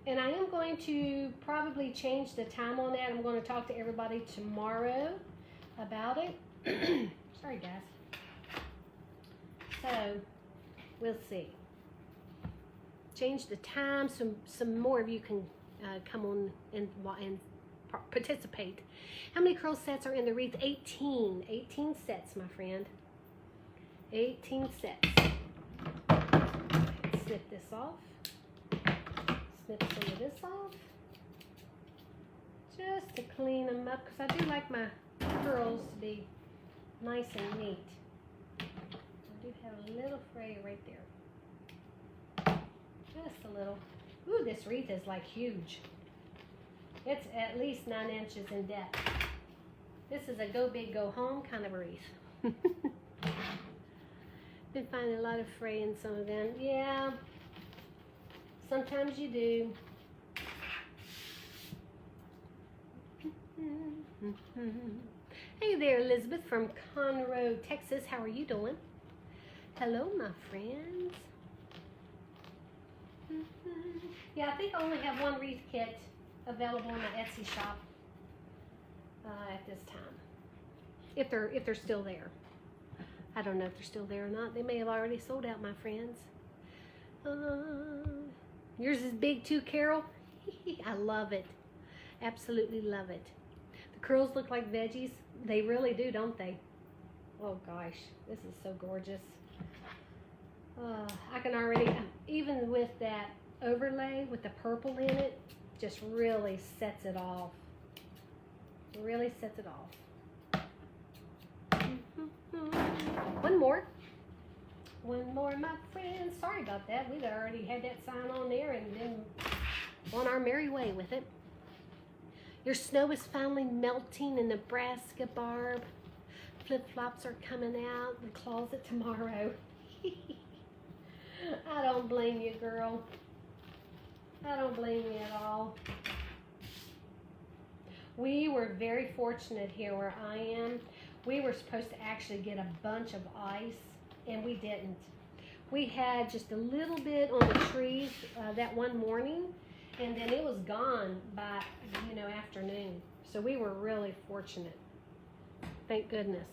Speaker 1: And I am going to probably change the time on that. I'm going to talk to everybody tomorrow about it. Sorry, guys. So, we'll see. Change the time so some more of you can come on and participate. How many curl sets are in the wreath? 18. 18 sets, my friend. 18 sets. Snip this off. Snip some of this off. Just to clean them up because I do like my curls to be nice and neat. I do have a little fray right there. Just a little. Ooh, this wreath is like huge. It's at least 9 inches in depth. This is a go big, go home kind of wreath. Been finding a lot of fray in some of them. Yeah, sometimes you do. Hey there, Elizabeth from Conroe, Texas. How are you doing? Hello, my friends. Yeah, I think I only have one wreath kit available in my Etsy shop at this time. If they're still there. I don't know if they're still there or not. They may have already sold out, my friends. Yours is big too, Carol. I love it. Absolutely love it. The curls look like veggies. They really do, don't they? Oh gosh, this is so gorgeous. I can already, even with that overlay with the purple in it, just really sets it off. Really sets it off. One more, my friends. Sorry about that. We'd already had that sign on there and been on our merry way with it. Your snow is finally melting in Nebraska, Barb. Flip-flops are coming out in the closet tomorrow. I don't blame you, girl. I don't blame you at all. We were very fortunate here where I am. We were supposed to actually get a bunch of ice, and we didn't. We had just a little bit on the trees that one morning, and then it was gone by, afternoon. So we were really fortunate. Thank goodness.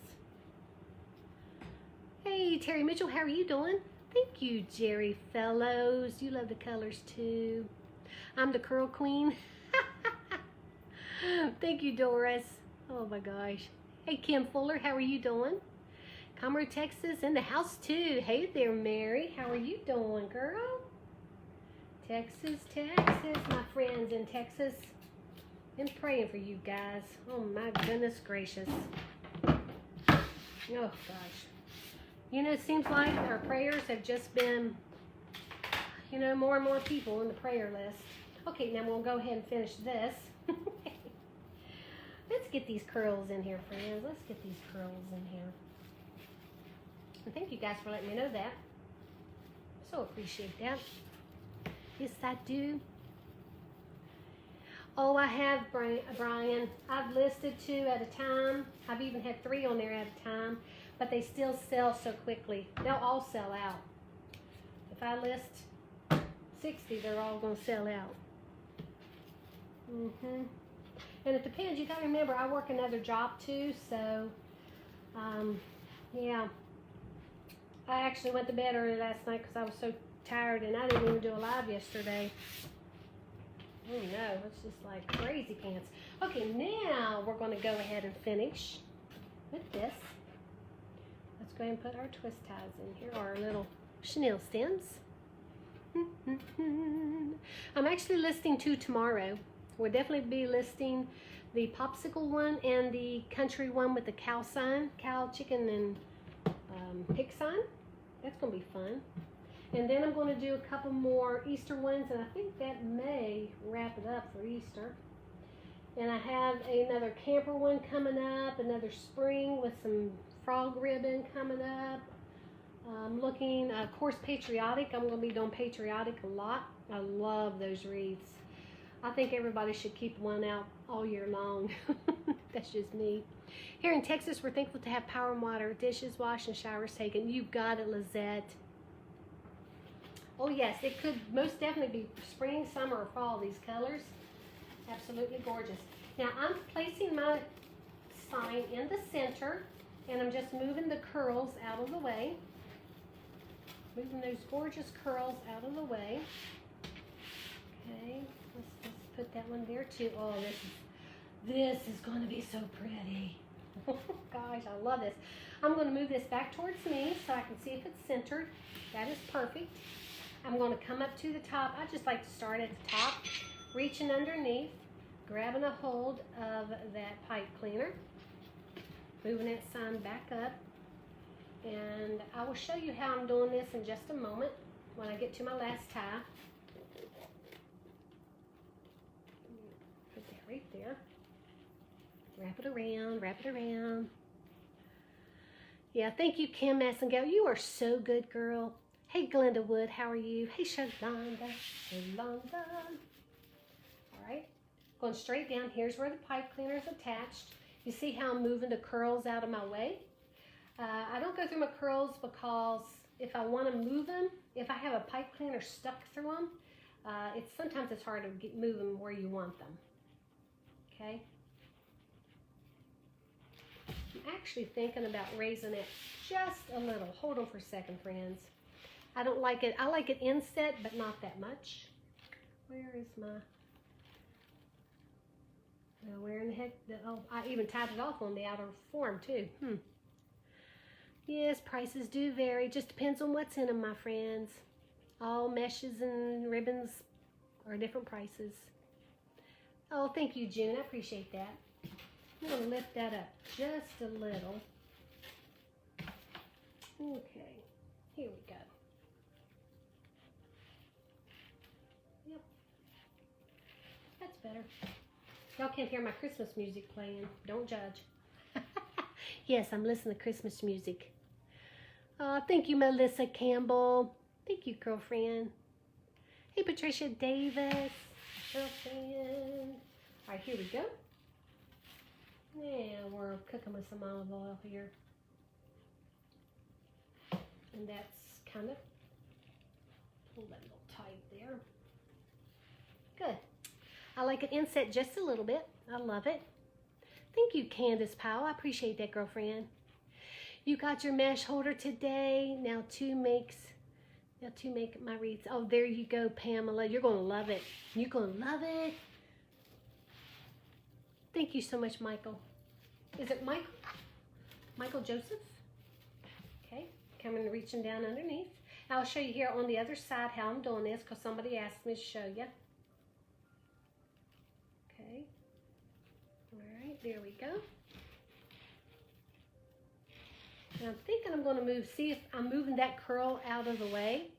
Speaker 1: Hey, Terry Mitchell, how are you doing? Thank you, Jerry Fellows. You love the colors too. I'm the curl queen. Thank you, Doris. Oh my gosh. Hey, Kim Fuller, how are you doing? Conroe, Texas, in the house too. Hey there, Mary. How are you doing, girl? Texas, my friends in Texas. Been praying for you guys. Oh my goodness gracious. Oh gosh. It seems like our prayers have just been, more and more people in the prayer list. Okay, now we'll go ahead and finish this. Let's get these curls in here, friends. Let's get these curls in here. And thank you guys for letting me know that. So appreciate that. Yes, I do. Oh, I have, Brian. I've listed 2 at a time. I've even had 3 on there at a time, but they still sell so quickly. They'll all sell out. If I list 60, they're all going to sell out. And it depends. You got to remember, I work another job too, so yeah. I actually went to bed early last night because I was so tired, and I didn't even do a live yesterday. Oh no, it's just like crazy pants. Okay, now we're going to go ahead and finish with this. Let's go ahead and put our twist ties in here, our little chenille stems. I'm actually listing 2 tomorrow. We'll definitely be listing the popsicle one and the country one with the cow sign, cow, chicken, and pig sign. That's going to be fun. And then I'm going to do a couple more Easter ones, and I think that may wrap it up for Easter. And I have another camper one coming up, another spring with some frog ribbon coming up. I'm looking, of course, patriotic. I'm going to be doing patriotic a lot. I love those wreaths. I think everybody should keep one out all year long. That's just me. Here in Texas, we're thankful to have power and water, dishes washed, and showers taken. You got it, Lizette. Oh yes, it could most definitely be spring, summer, or fall, these colors. Absolutely gorgeous. Now I'm placing my sign in the center, and I'm just moving the curls out of the way. Moving those gorgeous curls out of the way. Okay, let's put that one there too. Oh, this is going to be so pretty. Gosh, I love this. I'm going to move this back towards me so I can see if it's centered. That is perfect. I'm going to come up to the top. I just like to start at the top, reaching underneath, grabbing a hold of that pipe cleaner, moving that sign back up, and I will show you how I'm doing this in just a moment when I get to my last tie. Put that right there. Wrap it around, wrap it around. Yeah, thank you, Kim Massengale. You are so good, girl. Hey, Glenda Wood, how are you? Hey, Shalonda. All right, going straight down. Here's where the pipe cleaner is attached. You see how I'm moving the curls out of my way? I don't go through my curls because if I want to move them, if I have a pipe cleaner stuck through them, sometimes it's hard to move them where you want them. Okay. I'm actually thinking about raising it just a little. Hold on for a second, friends. I don't like it. I like it inset, but not that much. Where is my... where in the heck... Oh, I even tied it off on the outer form, too. Yes, prices do vary. Just depends on what's in them, my friends. All meshes and ribbons are different prices. Oh, thank you, June. I appreciate that. I'm going to lift that up just a little. Okay, here we go. Yep, that's better. Y'all can't hear my Christmas music playing. Don't judge. Yes, I'm listening to Christmas music. Thank you, Melissa Campbell. Thank you, girlfriend. Hey, Patricia Davis. Girlfriend. All right, here we go. Yeah, we're cooking with some olive oil here. And that's kind of, pull that little tight there. Good. I like it inset just a little bit. I love it. Thank you, Candace Powell. I appreciate that, girlfriend. You got your mesh holder today. Now to make my wreaths. Oh, there you go, Pamela. You're going to love it. You're going to love it. Thank you so much, Michael. Is it Michael? Michael Joseph? Okay, coming and reaching down underneath. I'll show you here on the other side how I'm doing this because somebody asked me to show you. Okay. All right, there we go. And I'm thinking I'm going to move, see if I'm moving that curl out of the way,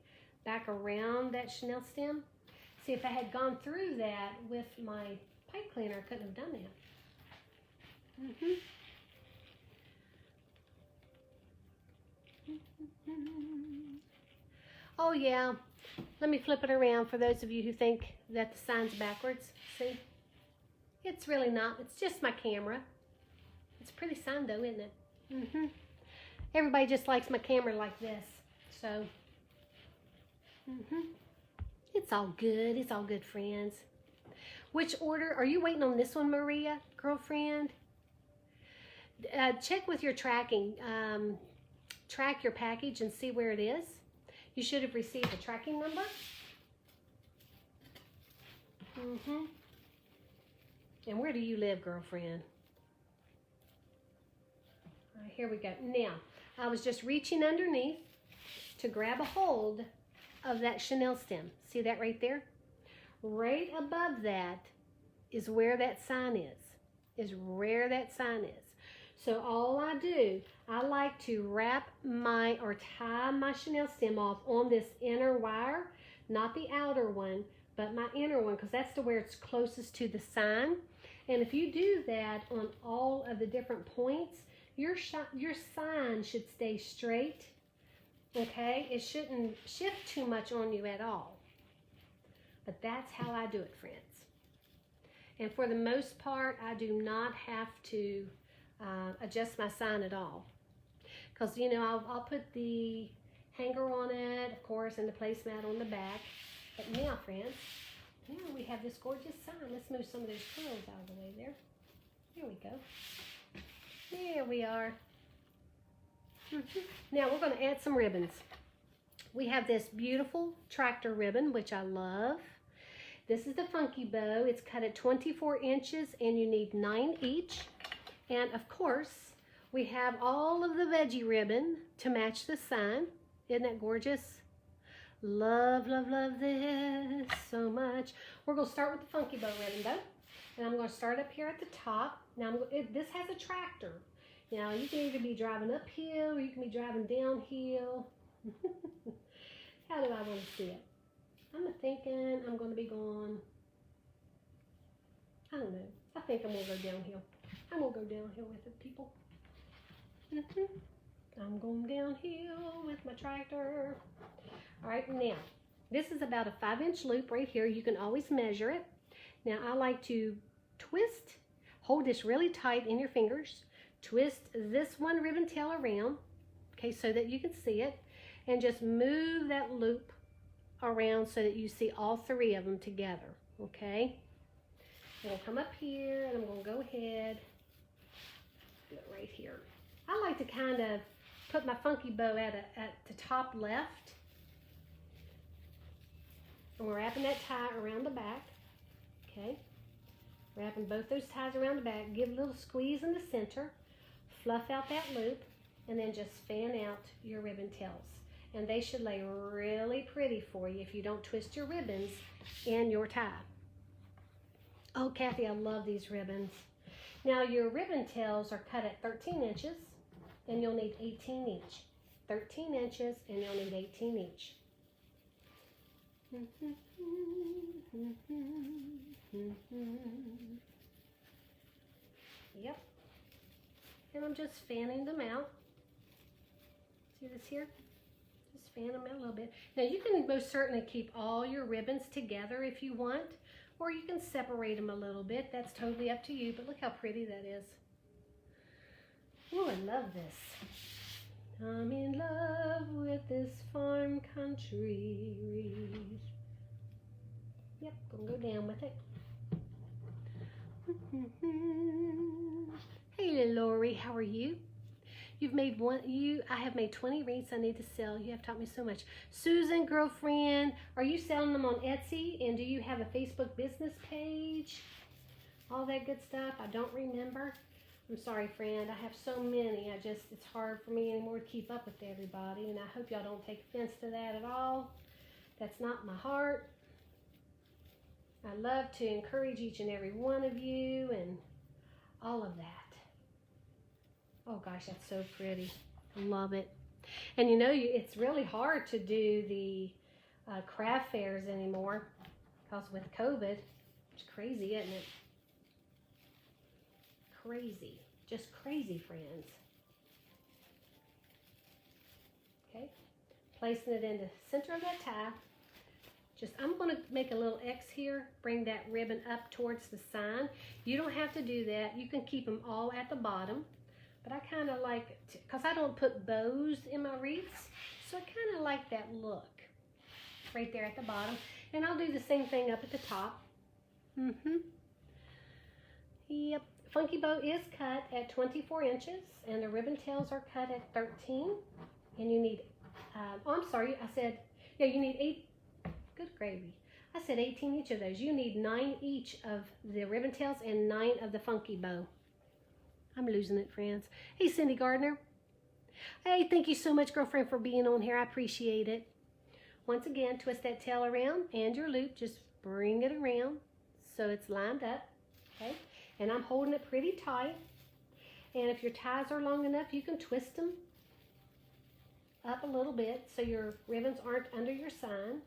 Speaker 1: back around that chenille stem. See, if I had gone through that with my pipe cleaner, I couldn't have done that. Oh yeah, let me flip it around for those of you who think that the sign's backwards. See, It's really not. It's just my camera. It's a pretty sign though, isn't it? Everybody just likes my camera like this. So, it's all good. It's all good, friends. Which order? Are you waiting on this one, Maria, girlfriend? Check with your tracking. Track your package and see where it is. You should have received a tracking number. And where do you live, girlfriend? All right, here we go. Now, I was just reaching underneath to grab a hold of that chenille stem. See that right there? Right above that is where that sign is where that sign is. So all I do, I like to wrap my, or tie my chenille stem off on this inner wire, not the outer one, but my inner one, because that's to where it's closest to the sign. And if you do that on all of the different points, your sign should stay straight, okay? It shouldn't shift too much on you at all. But that's how I do it, friends. And for the most part, I do not have to adjust my sign at all. Because, you know, I'll put the hanger on it, of course, and the placemat on the back. But now, friends, now we have this gorgeous sign. Let's move some of those curls out of the way there. There we go. There we are. Now we're going to add some ribbons. We have this beautiful tractor ribbon, which I love. This is the funky bow. It's cut at 24 inches and you need 9 each. And of course, we have all of the veggie ribbon to match the sign. Isn't that gorgeous? Love, love, love this so much. We're going to start with the funky bow ribbon though. And I'm going to start up here at the top. Now, this has a tractor. Now, you can either be driving uphill or you can be driving downhill. How do I want to see it? I'm thinking I'm going to be going, I don't know. I think I'm going to go downhill. I'm going to go downhill with it, people. I'm going downhill with my tractor. All right, now, this is about a 5-inch loop right here. You can always measure it. Now, I like to twist, hold this really tight in your fingers, twist this one ribbon tail around, okay, so that you can see it, and just move that loop around so that you see all 3 of them together, okay? I'm going to come up here, and I'm going to go ahead, do it right here. I like to kind of put my funky bow at the top left. And we're wrapping that tie around the back, okay? Wrapping both those ties around the back. Give a little squeeze in the center. Fluff out that loop. And then just fan out your ribbon tails. And they should lay really pretty for you if you don't twist your ribbons in your tie. Oh, Kathy, I love these ribbons. Now, your ribbon tails are cut at 13 inches. And you'll need 18 each. 13 inches and you'll need 18 each. Yep. And I'm just fanning them out. See this here? Just fan them out a little bit. Now you can most certainly keep all your ribbons together if you want, or you can separate them a little bit. That's totally up to you, but look how pretty that is. Oh, I love this. I'm in love with this farm country wreath. Yep, gonna go down with it. Hey, Lori, how are you? You've made I have made 20 wreaths I need to sell. You have taught me so much. Susan, girlfriend, are you selling them on Etsy? And do you have a Facebook business page? All that good stuff. I don't remember. I'm sorry, friend. I have so many. It's hard for me anymore to keep up with everybody. And I hope y'all don't take offense to that at all. That's not my heart. I love to encourage each and every one of you and all of that. Oh gosh, that's so pretty. I love it. And you know, it's really hard to do the craft fairs anymore because with COVID, it's crazy, isn't it? Crazy. Just crazy, friends. Okay. Placing it in the center of that tie. I'm going to make a little X here, bring that ribbon up towards the sign. You don't have to do that. You can keep them all at the bottom. But I kind of like, because I don't put bows in my wreaths, so I kind of like that look right there at the bottom. And I'll do the same thing up at the top. Yep. Funky bow is cut at 24 inches, and the ribbon tails are cut at 13. And you need, oh, I'm sorry, I said, yeah, you need 8, good gravy. I said 18 each of those. You need 9 each of the ribbon tails and 9 of the funky bow. I'm losing it, friends. Hey, Cindy Gardner. Hey, thank you so much, girlfriend, for being on here. I appreciate it. Once again, twist that tail around and your loop. Just bring it around so it's lined up, okay? And I'm holding it pretty tight. And if your ties are long enough, you can twist them up a little bit so your ribbons aren't under your sign.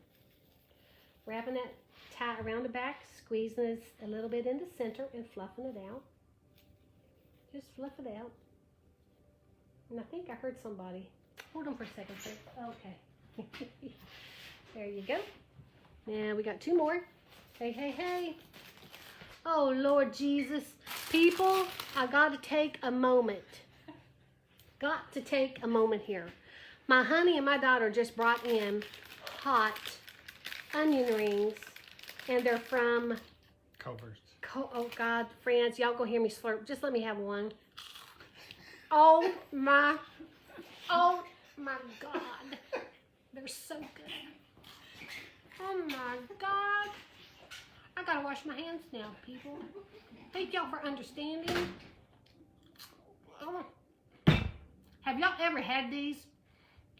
Speaker 1: Wrapping that tie around the back, squeezing it a little bit in the center and fluffing it out. Just fluff it out. And I think I heard somebody. Hold on for a second, sir. Okay. There you go. Now we got 2 more. Hey, hey, hey. Oh, Lord Jesus. People, I got to take a moment. Got to take a moment here. My honey and my daughter just brought in hot onion rings, and they're from
Speaker 3: Culver's.
Speaker 1: Oh God, friends, y'all go hear me slurp. Just let me have one. Oh my God. They're so good. Oh my God. I gotta wash my hands now, people. Thank y'all for understanding. Oh. Have y'all ever had these?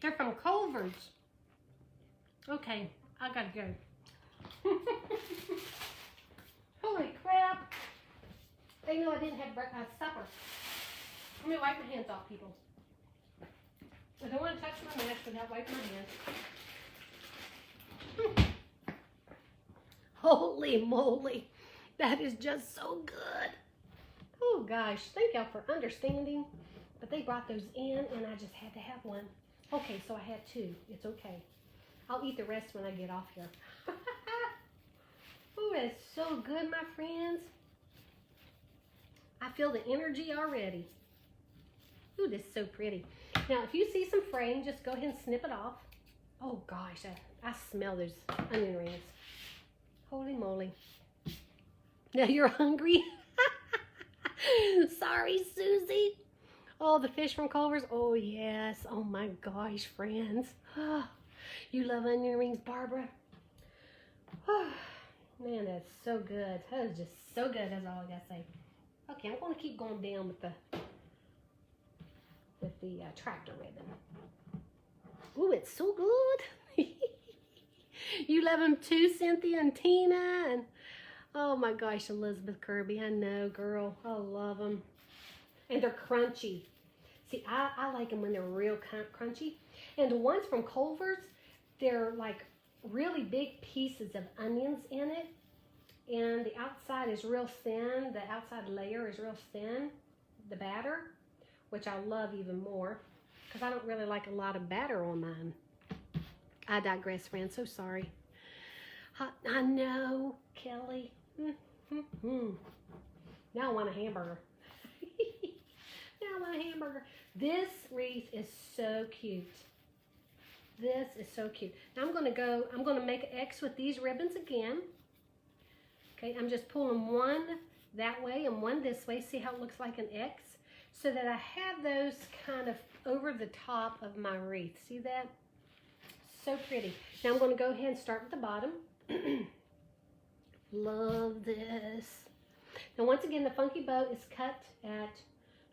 Speaker 1: They're from Culver's. Okay, I gotta go. Holy crap. They know I didn't have supper. Let me wipe my hands off, people. I don't want to touch my mask without wiping my hands. Holy moly. That is just so good. Oh gosh, thank y'all for understanding. But they brought those in and I just had to have one. Okay, so I had 2. It's okay. I'll eat the rest when I get off here. Oh, it's so good, my friends. I feel the energy already. Ooh, this is so pretty. Now, if you see some fraying, just go ahead and snip it off. Oh, gosh, I smell those onion rings. Holy moly. Now you're hungry? Sorry, Susie. Oh, the fish from Culver's. Oh, yes. Oh, my gosh, friends. Oh, you love onion rings, Barbara. Oh. Man, that's so good. That is just so good, that's all I gotta say. Okay, I'm gonna keep going down with the tractor ribbon. Ooh, it's so good. You love them too, Cynthia and Tina, and oh my gosh, Elizabeth Kirby. I know, girl. I love them. And they're crunchy. See, I like them when they're real crunchy. And the ones from Culver's, they're like really big pieces of onions in it, and the outside is real thin. The outside layer is real thin, the batter, which I love even more because I don't really like a lot of batter on mine. I digress, friends. So sorry. I know, Kelly. Now I want a hamburger. Now I want a hamburger. This wreath is so cute. This is so cute. Now I'm going to make an X with these ribbons again. Okay, I'm just pulling one that way and one this way. See how it looks like an X? So that I have those kind of over the top of my wreath. See that? So pretty. Now I'm going to go ahead and start with the bottom. Love this. Now once again, the funky bow is cut at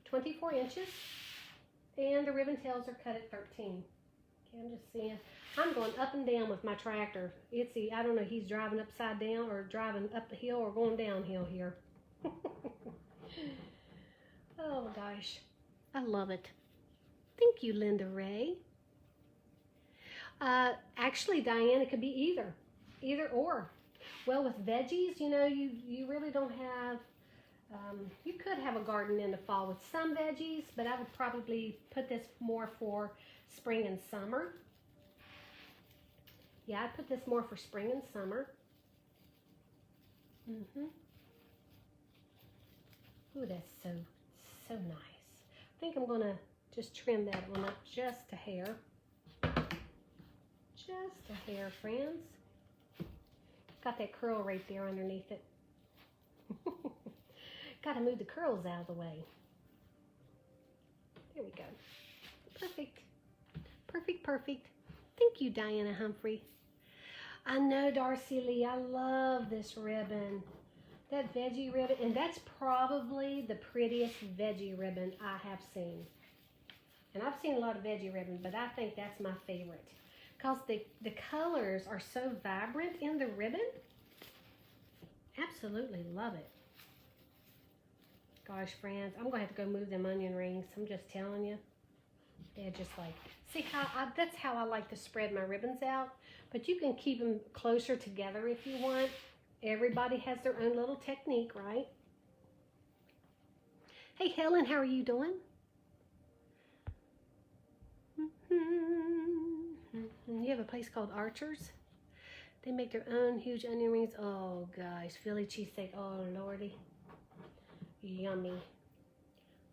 Speaker 1: 24 inches. And the ribbon tails are cut at 13. I'm just seeing, I'm going up and down with my tractor. I don't know, he's driving upside down or driving up the hill or going downhill here. Oh gosh, I love it. Thank you, Linda Ray. Actually, Diane, it could be either or. Well, with veggies, you know, you really don't have, you could have a garden in the fall with some veggies, but I would probably put this more for spring and summer. Yeah, I put this more for spring and summer. Ooh, that's so nice. I think I'm gonna just trim that one up just a hair. Just a hair, friends. Got that curl right there underneath it. Gotta move the curls out of the way. There we go. Perfect. Perfect, perfect. Thank you, Diana Humphrey. I know, Darcy Lee, I love this ribbon. That veggie ribbon, and that's probably the prettiest veggie ribbon I have seen. And I've seen a lot of veggie ribbon, but I think that's my favorite. Because the colors are so vibrant in the ribbon. Absolutely love it. Gosh, friends, I'm going to have to go move them onion rings. I'm just telling you. They're just like, see how that's how I like to spread my ribbons out. But you can keep them closer together if you want. Everybody has their own little technique, right? Hey, Helen, how are you doing? You have a place called Archer's. They make their own huge onion rings. Oh, gosh. Philly cheesesteak. Oh, Lordy. Yummy.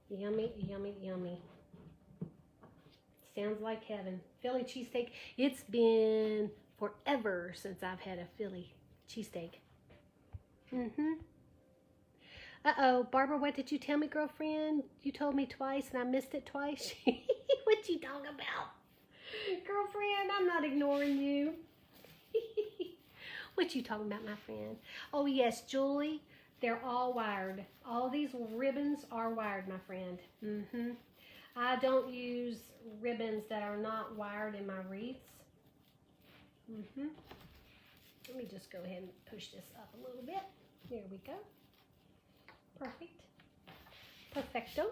Speaker 1: Yummy, yummy, yummy. Sounds like heaven. Philly cheesesteak. It's been forever since I've had a Philly cheesesteak. Uh-oh. Barbara, what did you tell me, girlfriend? You told me twice and I missed it twice. What you talking about? Girlfriend, I'm not ignoring you. What you talking about, my friend? Oh, yes, Julie. They're all wired. All these ribbons are wired, my friend. I don't use ribbons that are not wired in my wreaths. Let me just go ahead and push this up a little bit. There we go. Perfect. Perfecto.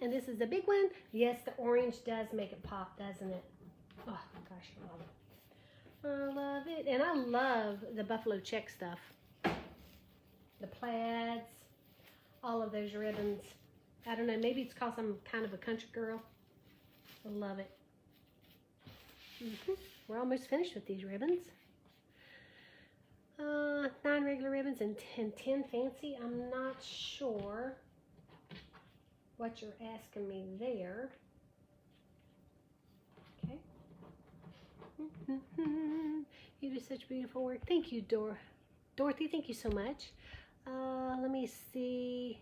Speaker 1: And this is the big one. Yes, the orange does make it pop, doesn't it? Oh, gosh, I love it. I love it. And I love the buffalo check stuff. The plaids, all of those ribbons. I don't know, maybe it's because I'm kind of a country girl. I love it. We're almost finished with these ribbons. 9 regular ribbons and 10 fancy. I'm not sure what you're asking me there. Okay. You do such beautiful work. Thank you, Dorothy. Thank you so much. Let me see.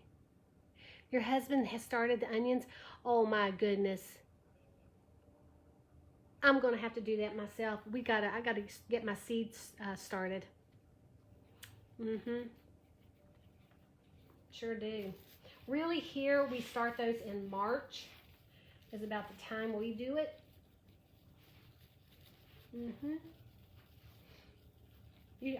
Speaker 1: Your husband has started the onions. Oh my goodness. I'm gonna have to do that myself. I gotta get my seeds started. Sure do. Really, here we start those in March. Is about the time we do it.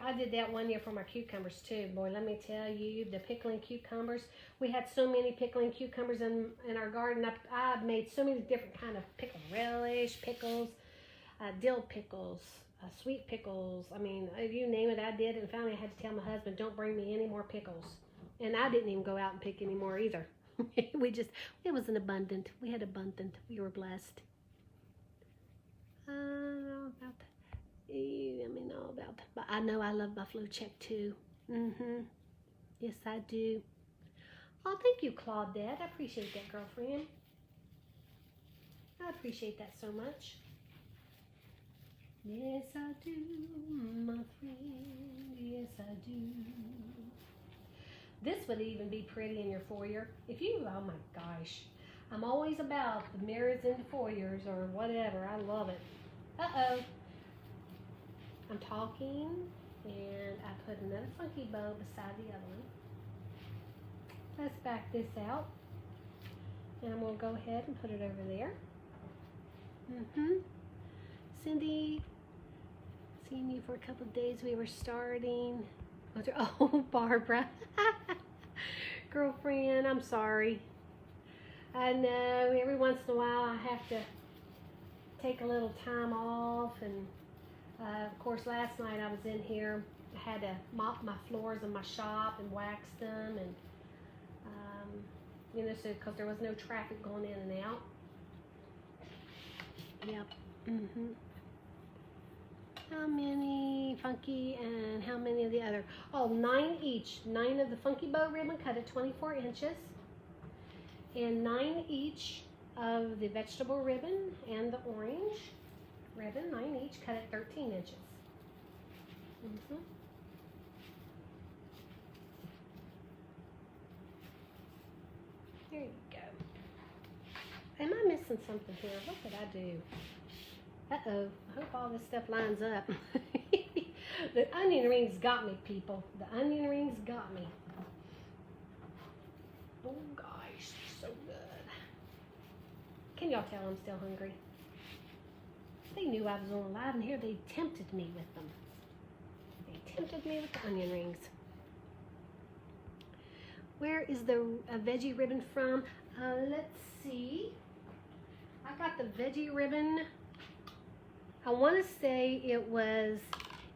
Speaker 1: I did that one year for my cucumbers too. Boy, let me tell you, the pickling cucumbers. We had so many pickling cucumbers in our garden. I made so many different kind of pickle relish, pickles, dill pickles, sweet pickles. I mean, you name it, I did. And finally I had to tell my husband, don't bring me any more pickles. And I didn't even go out and pick any more either. It was an abundant. We had abundant. We were blessed. But I know I love buffalo check too. Yes, I do. Oh, thank you, Claudette. I appreciate that, girlfriend. I appreciate that so much. Yes, I do, my friend. Yes, I do. This would even be pretty in your foyer. Oh my gosh. I'm always about the mirrors in the foyers or whatever. I love it. Uh-oh. I'm talking, and I put another funky bow beside the other one. Let's back this out, and I'm going to go ahead and put it over there. Cindy, seen you for a couple of days. We were starting. Oh, Barbara. Girlfriend, I'm sorry. I know, every once in a while I have to take a little time off, and of course, last night I was in here. I had to mop my floors in my shop and wax them, and so because there was no traffic going in and out. Yep. How many funky and how many of the other? Oh, 9 each. 9 of the funky bow ribbon cut at 24 inches. And 9 each of the vegetable ribbon and the orange ribbon. 9 each cut at 13 inches. There you go. Am I missing something here? What did I do? Uh-oh. I hope all this stuff lines up. The onion rings got me, people. The onion rings got me. Oh, gosh. So good. Can y'all tell I'm still hungry? They knew I was on live, and here they tempted me with them. They tempted me with the onion rings. Where is the veggie ribbon from? Let's see. I got the veggie ribbon. I want to say it was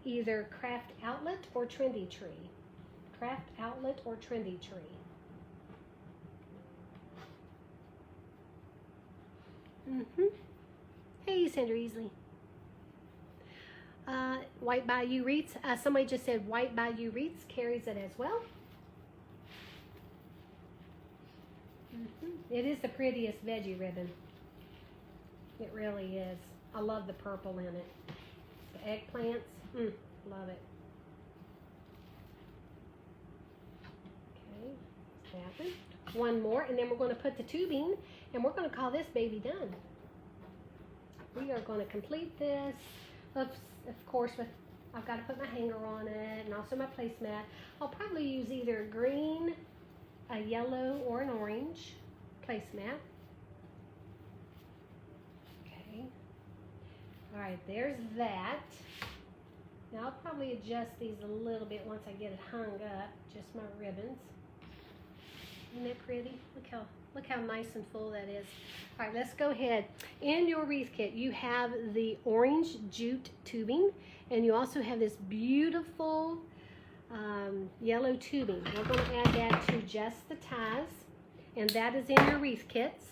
Speaker 1: either Craft Outlet or Trendy Tree. Craft Outlet or Trendy Tree. Hey, Sandra Easley. White Bayou Wreaths. Somebody just said White Bayou Wreaths carries it as well. It is the prettiest veggie ribbon. It really is. I love the purple in it. The eggplants, love it. Okay, that one. One more, and then we're going to put the tubing, and we're going to call this baby done. We are going to complete this, of course, with, I've got to put my hanger on it, and also my placemat. I'll probably use either a green, a yellow, or an orange placemat. Okay. All right, there's that. Now I'll probably adjust these a little bit once I get it hung up, just my ribbons. Isn't that pretty? Look how nice and full that is. All right, let's go ahead. In your wreath kit, you have the orange jute tubing, and you also have this beautiful yellow tubing. We're going to add that to just the ties, and that is in your wreath kits.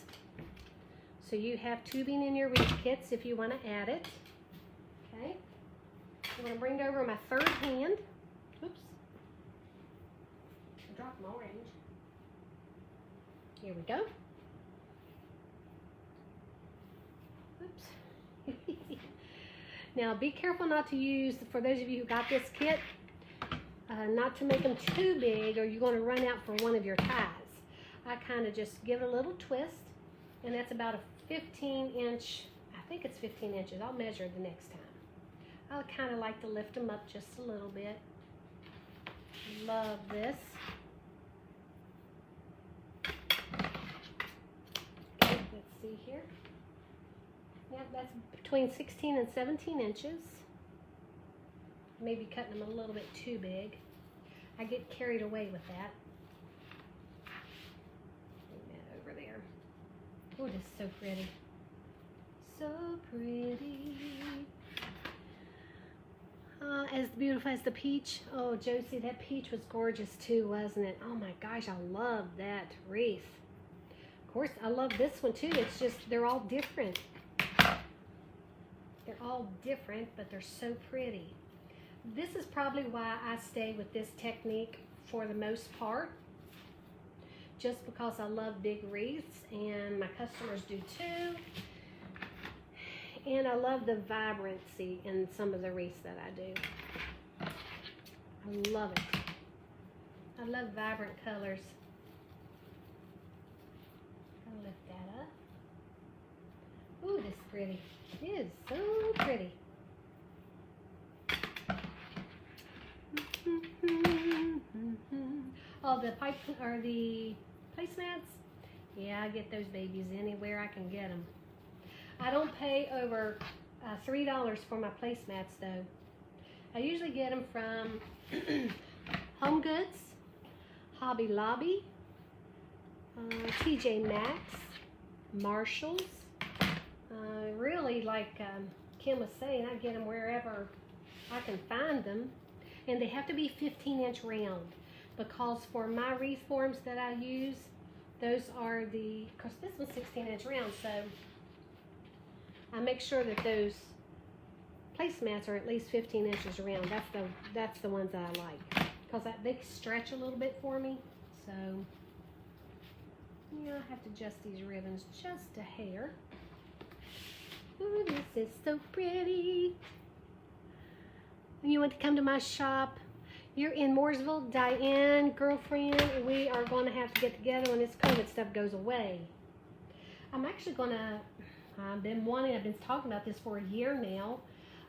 Speaker 1: So you have tubing in your wreath kits if you want to add it. Okay. I'm going to bring over my third hand. Oops. I dropped my orange. Here we go. Oops. Now be careful not to use, for those of you who got this kit, not to make them too big or you're going to run out for one of your ties. I kind of just give it a little twist, and that's about a 15-inch, I think it's 15 inches. I'll measure the next time. I kind of like to lift them up just a little bit. Love this. Okay, let's see here. Yeah, that's between 16 and 17 inches. Maybe cutting them a little bit too big. I get carried away with that. Bring that over there. Oh, it is so pretty. So pretty. As beautiful as the peach. Oh, Josie, that peach was gorgeous too, wasn't it? Oh my gosh, I love that wreath. Of course, I love this one too. It's just, they're all different. They're all different, but they're so pretty. This is probably why I stay with this technique for the most part. Just because I love big wreaths, and my customers do too. And I love the vibrancy in some of the wreaths that I do. I love it. I love vibrant colors. I'll lift that up. Ooh, this is pretty. It is so pretty. Oh, the pipe or the placemats? Yeah, I get those babies anywhere I can get them. I don't pay over $3 for my placemats though. I usually get them from Home Goods, Hobby Lobby, TJ Maxx, Marshalls. Really, like Kim was saying, I get them wherever I can find them. And they have to be 15-inch round, because for my wreath forms that I use, those are the, of course this one's 16-inch round, so I make sure that those placemats are at least 15 inches around. That's the ones that I like, because they stretch a little bit for me. So yeah, I have to adjust these ribbons just a hair. Ooh, this is so pretty. When you want to come to my shop, you're in Mooresville, Diane, girlfriend, and we are going to have to get together when this COVID stuff goes away. I'm actually going to, I've been talking about this for a year now,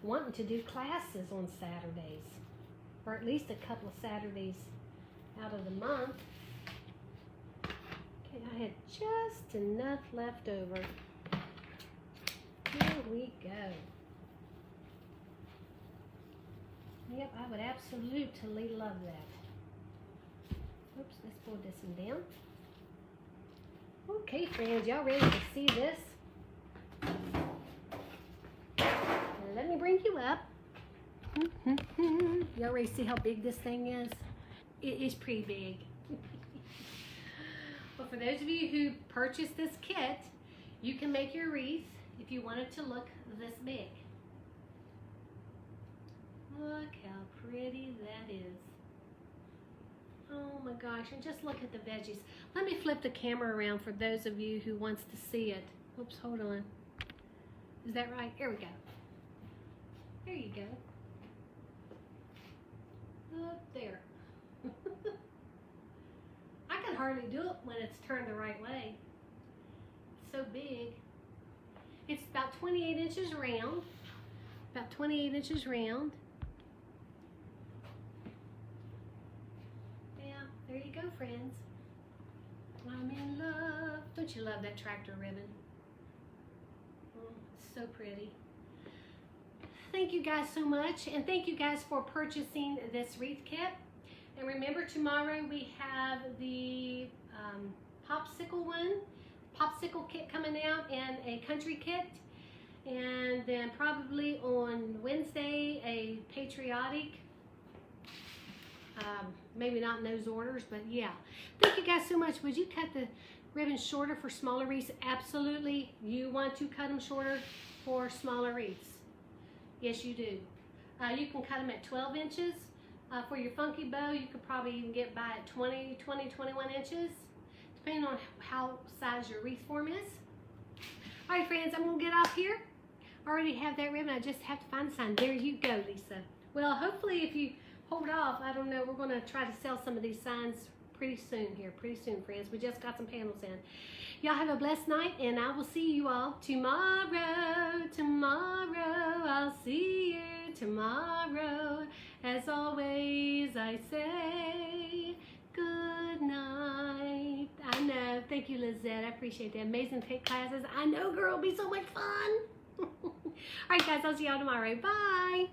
Speaker 1: wanting to do classes on Saturdays, or at least a couple of Saturdays out of the month. Okay, I had just enough left over. Here we go. Yep, I would absolutely love that. Oops, let's pull this one down. Okay, friends, y'all ready to see this? Let me bring you up. Y'all ready to see how big this thing is? It is pretty big. Well, for those of you who purchased this kit, you can make your wreath if you want it to look this big. Look how pretty that is. Oh my gosh, and just look at the veggies. Let me flip the camera around for those of you who wants to see it. Oops, hold on. Is that right? Here we go. There you go. Up there. I can hardly do it when it's turned the right way. It's so big. It's about 28 inches round. About 28 inches round. Yeah, there you go, friends. I'm in love. Don't you love that tractor ribbon? Oh, it's so pretty. Thank you guys so much, and thank you guys for purchasing this wreath kit. And remember, tomorrow we have the popsicle kit coming out, and a country kit, and then probably on Wednesday a patriotic. Maybe not in those orders, but yeah. Thank you guys so much. Would you cut the ribbon shorter for smaller wreaths? Absolutely. You want to cut them shorter for smaller wreaths. Yes, you do. You can cut them at 12 inches. For your funky bow, you could probably even get by at 21 inches, depending on how size your wreath form is. All right, friends, I'm going to get off here. I already have that ribbon. I just have to find the sign. There you go, Lisa. Well, hopefully if you hold off, I don't know, we're going to try to sell some of these signs pretty soon, friends. We just got some panels in. Y'all have a blessed night, and I will see you all tomorrow. I'll see you tomorrow. As always, I say good night. I know. Thank you, Lizette. I appreciate the amazing take classes. I know, girl. It'll be so much fun. All right, guys. I'll see y'all tomorrow. Bye.